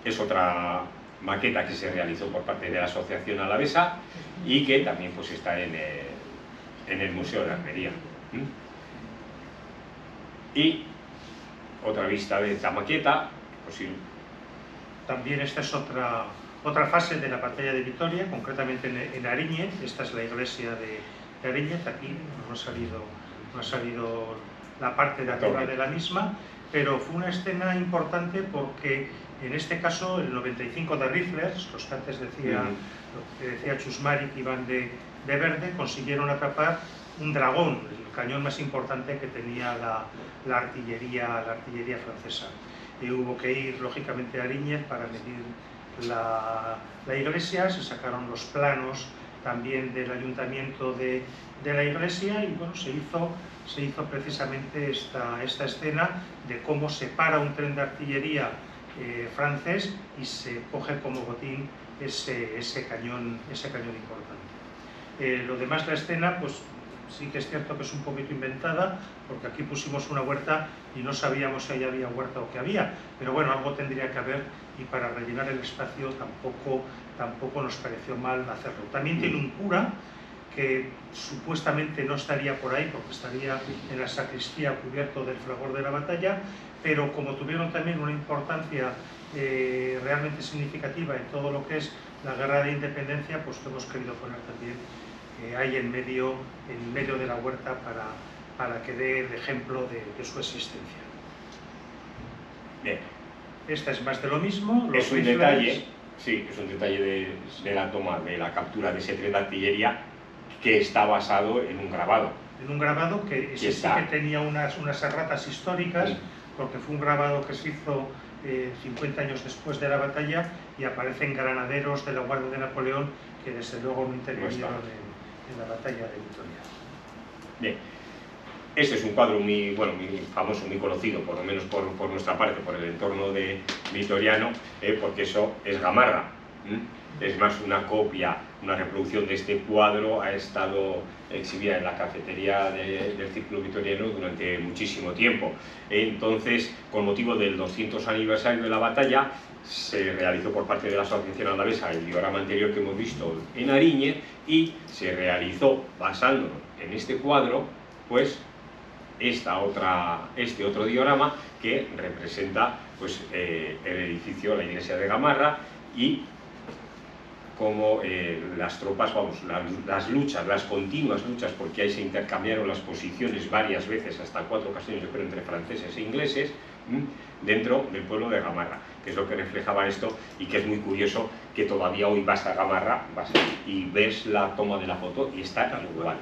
Es otra maqueta que se realizó por parte de la Asociación Alavesa y que también pues, está en el Museo de Armería. Y otra vista de esta maqueta, pues sí. También esta es otra fase de la batalla de Vitoria, concretamente en Ariñez. Esta es la iglesia de Ariñez. Aquí no ha salido la parte de arriba de la misma, pero fue una escena importante porque en este caso el 95 de Rifles, los que antes decía Chusmari, que iban de verde, consiguieron atrapar un dragón, el cañón más importante que tenía la artillería francesa. Y hubo que ir lógicamente a Ariñez para medir la iglesia. Se sacaron los planos también del ayuntamiento de la iglesia, y bueno, se hizo precisamente esta escena de cómo se para un tren de artillería francés y se coge como botín ese cañón importante. Lo demás, la escena, pues sí que es cierto que es un poquito inventada, porque aquí pusimos una huerta y no sabíamos si ahí había huerta o qué había, pero bueno, algo tendría que haber, y para rellenar el espacio tampoco nos pareció mal hacerlo. También tiene un cura que supuestamente no estaría por ahí porque estaría en la sacristía cubierto del fragor de la batalla, pero como tuvieron también una importancia realmente significativa en todo lo que es la guerra de independencia, pues hemos querido poner también ahí en medio de la huerta para que dé el ejemplo de su existencia. Bien. Esta es más de lo mismo. Es un detalle, sí, es un detalle de la toma, de la captura de ese tren de artillería, que está basado en un grabado. En un grabado que sí que tenía unas erratas históricas, porque fue un grabado que se hizo 50 años después de la batalla, y aparecen granaderos de la Guardia de Napoleón que desde luego no intervinieron en la batalla de Vitoria. Bien. Este es un cuadro muy, bueno, muy famoso, muy conocido, por lo menos por nuestra parte, por el entorno vitoriano, porque eso es Gamarra. Es más, una copia, una reproducción de este cuadro ha estado exhibida en la cafetería del Círculo Vitoriano durante muchísimo tiempo. Entonces, con motivo del 200 aniversario de la batalla, se realizó por parte de la Asociación Alavesa el diorama anterior que hemos visto en Ariñez, y se realizó, basándonos en este cuadro, pues este otro diorama que representa pues, el edificio, la iglesia de Gamarra, y como las tropas, vamos, las luchas, las continuas luchas, porque ahí se intercambiaron las posiciones varias veces, hasta 4 ocasiones, yo creo, entre franceses e ingleses, dentro del pueblo de Gamarra, que es lo que reflejaba esto, y que es muy curioso que todavía hoy vas a Gamarra y ves la toma de la foto y está igual.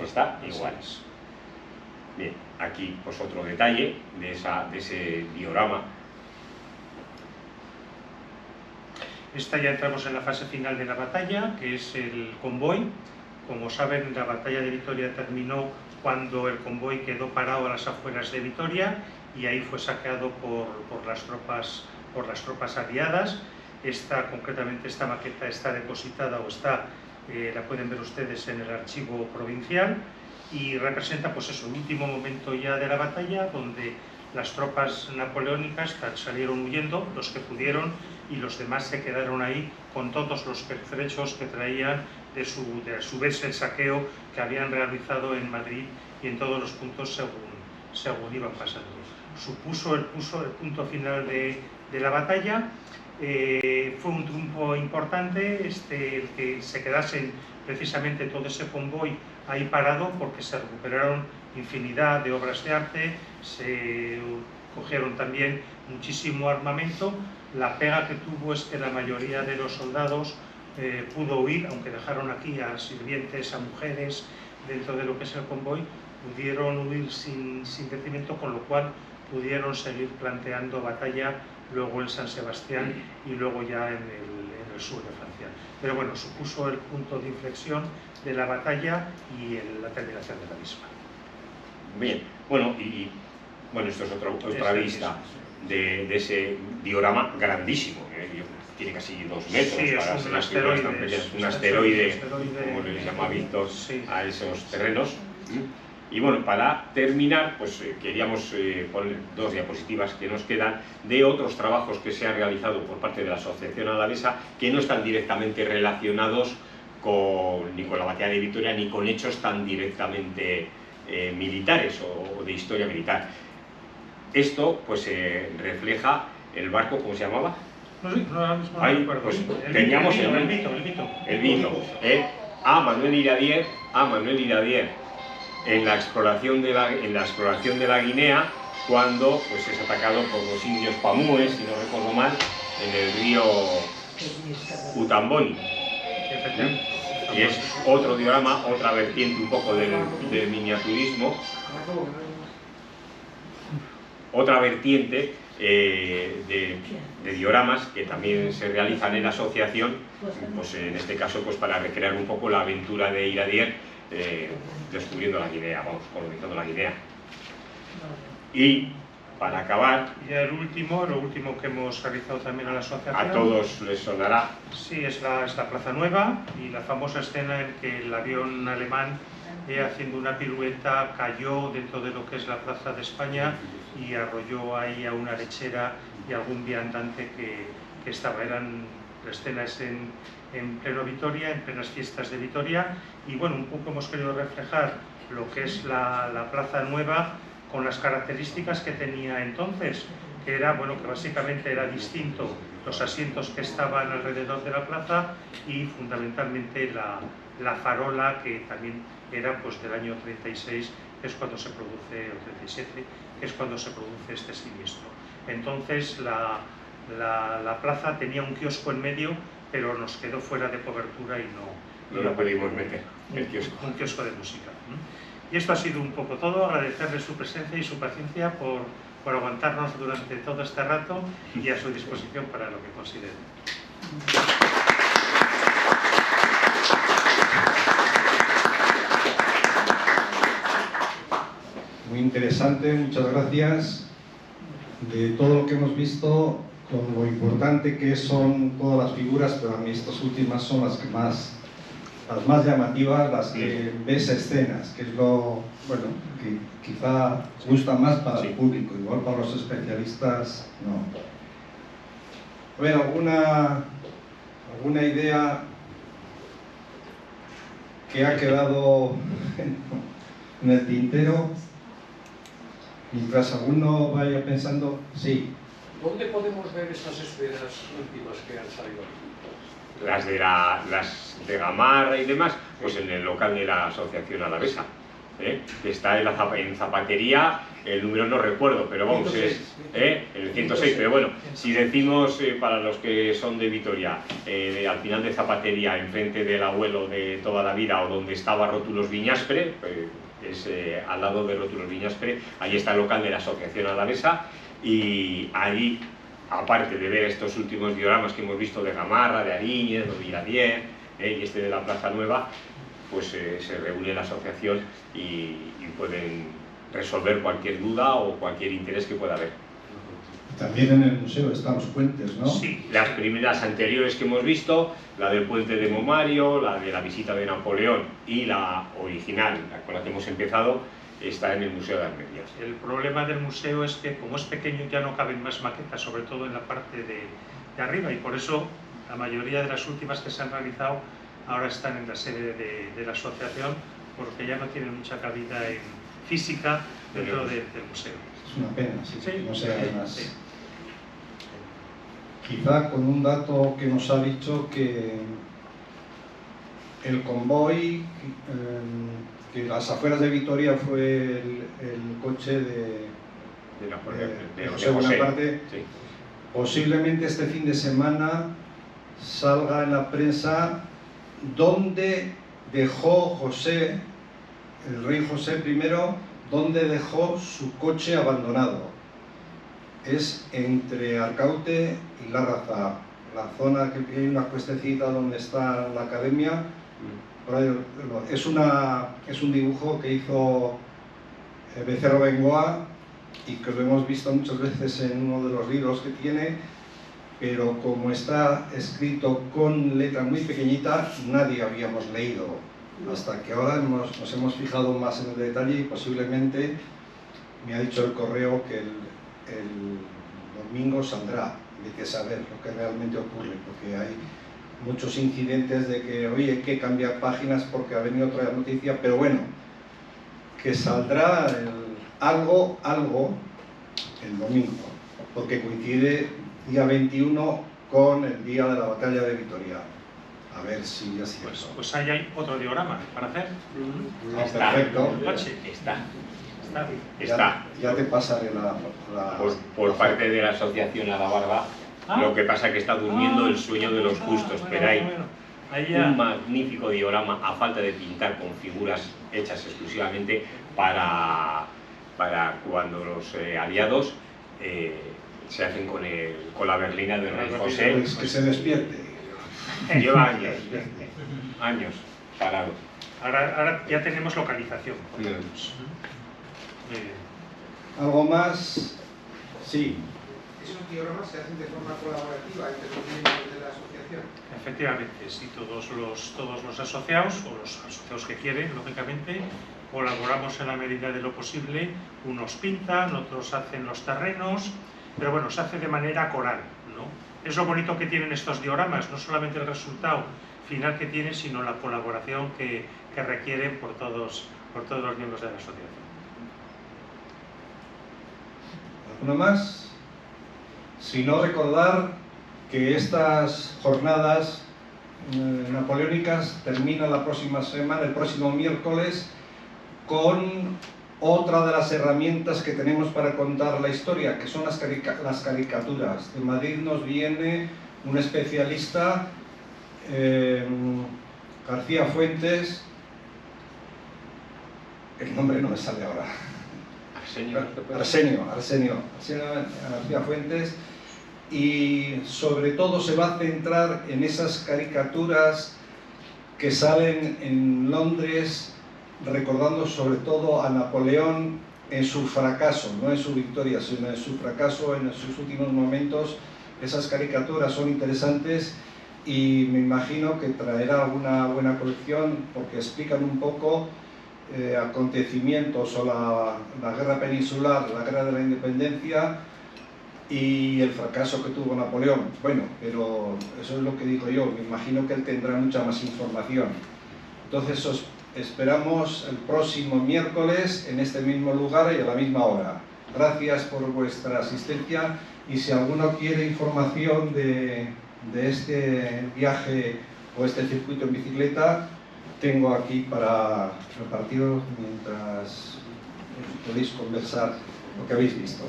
Está igual. Bien, aquí pues otro detalle de ese diorama. Esta ya entramos en la fase final de la batalla, que es el convoy. Como saben, la batalla de Vitoria terminó cuando el convoy quedó parado a las afueras de Vitoria y ahí fue saqueado por las tropas aliadas. Concretamente esta maqueta está depositada la pueden ver ustedes en el archivo provincial, y representa pues eso, el último momento ya de la batalla, donde las tropas napoleónicas salieron huyendo, los que pudieron, y los demás se quedaron ahí con todos los pertrechos que traían de a su vez el saqueo que habían realizado en Madrid y en todos los puntos según iban pasando. Supuso el punto final de la batalla. Fue un triunfo importante el que se quedasen precisamente todo ese convoy ahí parado, porque se recuperaron infinidad de obras de arte, se cogieron también muchísimo armamento. La pega que tuvo es que la mayoría de los soldados pudo huir, aunque dejaron aquí a sirvientes, a mujeres dentro de lo que es el convoy, pudieron huir sin detrimento, con lo cual pudieron seguir planteando batalla luego en San Sebastián y luego ya en el sur de Francia. Pero bueno, supuso el punto de inflexión de la batalla y la terminación de la misma. Bien, bueno, esto es otra vista de ese diorama grandísimo, tiene casi 2 metros, sí, para es ser las figuras tan pequeñas, un asteroide, como les llama Víctor, sí, a esos terrenos. Y bueno, para terminar, pues queríamos poner 2 diapositivas que nos quedan de otros trabajos que se han realizado por parte de la Asociación Alavesa, que no están directamente relacionados ni con la batalla de Vitoria, ni con hechos tan directamente militares o de historia militar. Esto pues refleja el barco, ¿cómo se llamaba? No, sí, no, ahora mismo no ahí, recuerdo. pues, teníamos el Mito, a Manuel Iradier en la exploración de la Guinea, cuando pues, es atacado por los indios pamúes, si no recuerdo mal, en el río Utamboni. Y es otro diorama, otra vertiente un poco del miniaturismo, otra vertiente de dioramas que también se realizan en la asociación, pues en este caso pues para recrear un poco la aventura de Iradier descubriendo la Guinea, colonizando la Guinea. Y para acabar, ya lo último que hemos realizado también en la asociación, a todos les sonará. Sí, es la Plaza Nueva, y la famosa escena en que el avión alemán, haciendo una pirueta, cayó dentro de lo que es la Plaza de España y arrolló ahí a una lechera y algún viandante que estaba. La escena es en pleno Vitoria, en plenas fiestas de Vitoria, y bueno, un poco hemos querido reflejar lo que es la Plaza Nueva con las características que tenía entonces, que era, bueno, que básicamente era distinto los asientos que estaban alrededor de la plaza y fundamentalmente la farola, que también era pues del año 36, que es cuando se produce, o 37, que es cuando se produce este siniestro. Entonces la plaza tenía un kiosco en medio, pero nos quedó fuera de cobertura y no lo pudimos meter, el kiosco. Un kiosco de música. Y esto ha sido un poco todo. Agradecerles su presencia y su paciencia por aguantarnos durante todo este rato, y a su disposición para lo que consideren. muy interesante, muchas gracias. De todo lo que hemos visto, con lo importante que son todas las figuras, pero a mí estas últimas son las más llamativas, las que ves escenas, que es lo, bueno, que quizá gusta más para el público, igual para los especialistas no. Bueno, alguna idea que ha quedado en el tintero, mientras alguno vaya pensando, sí. ¿Dónde podemos ver estas esferas últimas que han salido? Las de Gamarra y demás, pues en el local de la Asociación Alavesa, que está en Zapatería, el número no recuerdo, pero vamos, 106, es el 106, pero bueno, si decimos para los que son de Vitoria, al final de Zapatería, enfrente del abuelo de toda la vida, o donde estaba Rótulos Viñaspre, es al lado de Rótulos Viñaspre, ahí está el local de la Asociación Alavesa, y allí, aparte de ver estos últimos dioramas que hemos visto de Gamarra, de Ariñez, de Villadier, y este de la Plaza Nueva, pues se reúne la asociación y pueden resolver cualquier duda o cualquier interés que pueda haber. También en el museo están los puentes, ¿no? Sí, las primeras anteriores que hemos visto, la del puente de Momario, la de la visita de Napoleón y la original, la con la que hemos empezado, está en el Museo de Armenias. El problema del museo es que, como es pequeño, ya no caben más maquetas, sobre todo en la parte de arriba, y por eso la mayoría de las últimas que se han realizado ahora están en la sede de la asociación, porque ya no tienen mucha cabida en física dentro del museo. Es una pena, sí, Sí, no sea más. sí. Quizá con un dato que nos ha dicho que el convoy, que las afueras de Vitoria fue el coche de José Bonaparte, sí. Posiblemente este fin de semana salga en la prensa donde dejó José, el rey José I, donde dejó su coche abandonado. Es entre Arcaute y Larraza, la zona que hay una cuestecita donde está la academia. Por ahí, es un dibujo que hizo Becerro Bengoa y que lo hemos visto muchas veces en uno de los libros que tiene, pero como está escrito con letra muy pequeñita, nadie habíamos leído, hasta que ahora nos hemos fijado más en el detalle y posiblemente me ha dicho el correo que el domingo saldrá, hay que saber lo que realmente ocurre, porque hay muchos incidentes de que, oye, hay que cambiar páginas porque ha venido otra noticia, pero bueno, que saldrá algo el domingo, porque coincide día 21 con el día de la batalla de Vitoria. A ver si es cierto. Pues ahí hay otro diorama para hacer. Perfecto. Está. Ya te pasaré por parte de la Asociación Alabarda. Lo que pasa es que está durmiendo el sueño de los justos, pero hay un magnífico diorama a falta de pintar con figuras hechas exclusivamente para cuando los aliados se hacen con la berlina del rey José. Pues que se despierte. Lleva años parado. Ahora ya tenemos localización. ¿Algo más? Sí. Esos dioramas se hacen de forma colaborativa entre los miembros de la asociación. Efectivamente, sí, todos los asociados, o los asociados que quieren, lógicamente, colaboramos en la medida de lo posible. Unos pintan, otros hacen los terrenos, pero bueno, se hace de manera coral, ¿no? Es lo bonito que tienen estos dioramas, no solamente el resultado final que tienen, sino la colaboración que requieren por todos los miembros de la asociación. ¿Alguno más? Si no, recordar que estas jornadas napoleónicas terminan la próxima semana, el próximo miércoles, con otra de las herramientas que tenemos para contar la historia, que son las caricaturas. De Madrid nos viene un especialista, García Fuentes, el nombre no me sale ahora. Arsenio García Fuentes, y sobre todo se va a centrar en esas caricaturas que salen en Londres, recordando sobre todo a Napoleón en su fracaso, no en su victoria, sino en su fracaso, en sus últimos momentos. Esas caricaturas son interesantes y me imagino que traerá alguna buena colección porque explican un poco acontecimientos o la guerra peninsular, la guerra de la independencia y el fracaso que tuvo Napoleón. Bueno, pero eso es lo que digo yo, me imagino que él tendrá mucha más información. Entonces os esperamos el próximo miércoles en este mismo lugar y a la misma hora. Gracias por vuestra asistencia y si alguno quiere información de este viaje o este circuito en bicicleta, tengo aquí para repartiros mientras podéis conversar lo que habéis visto.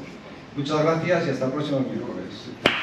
Muchas gracias y hasta el próximo miércoles.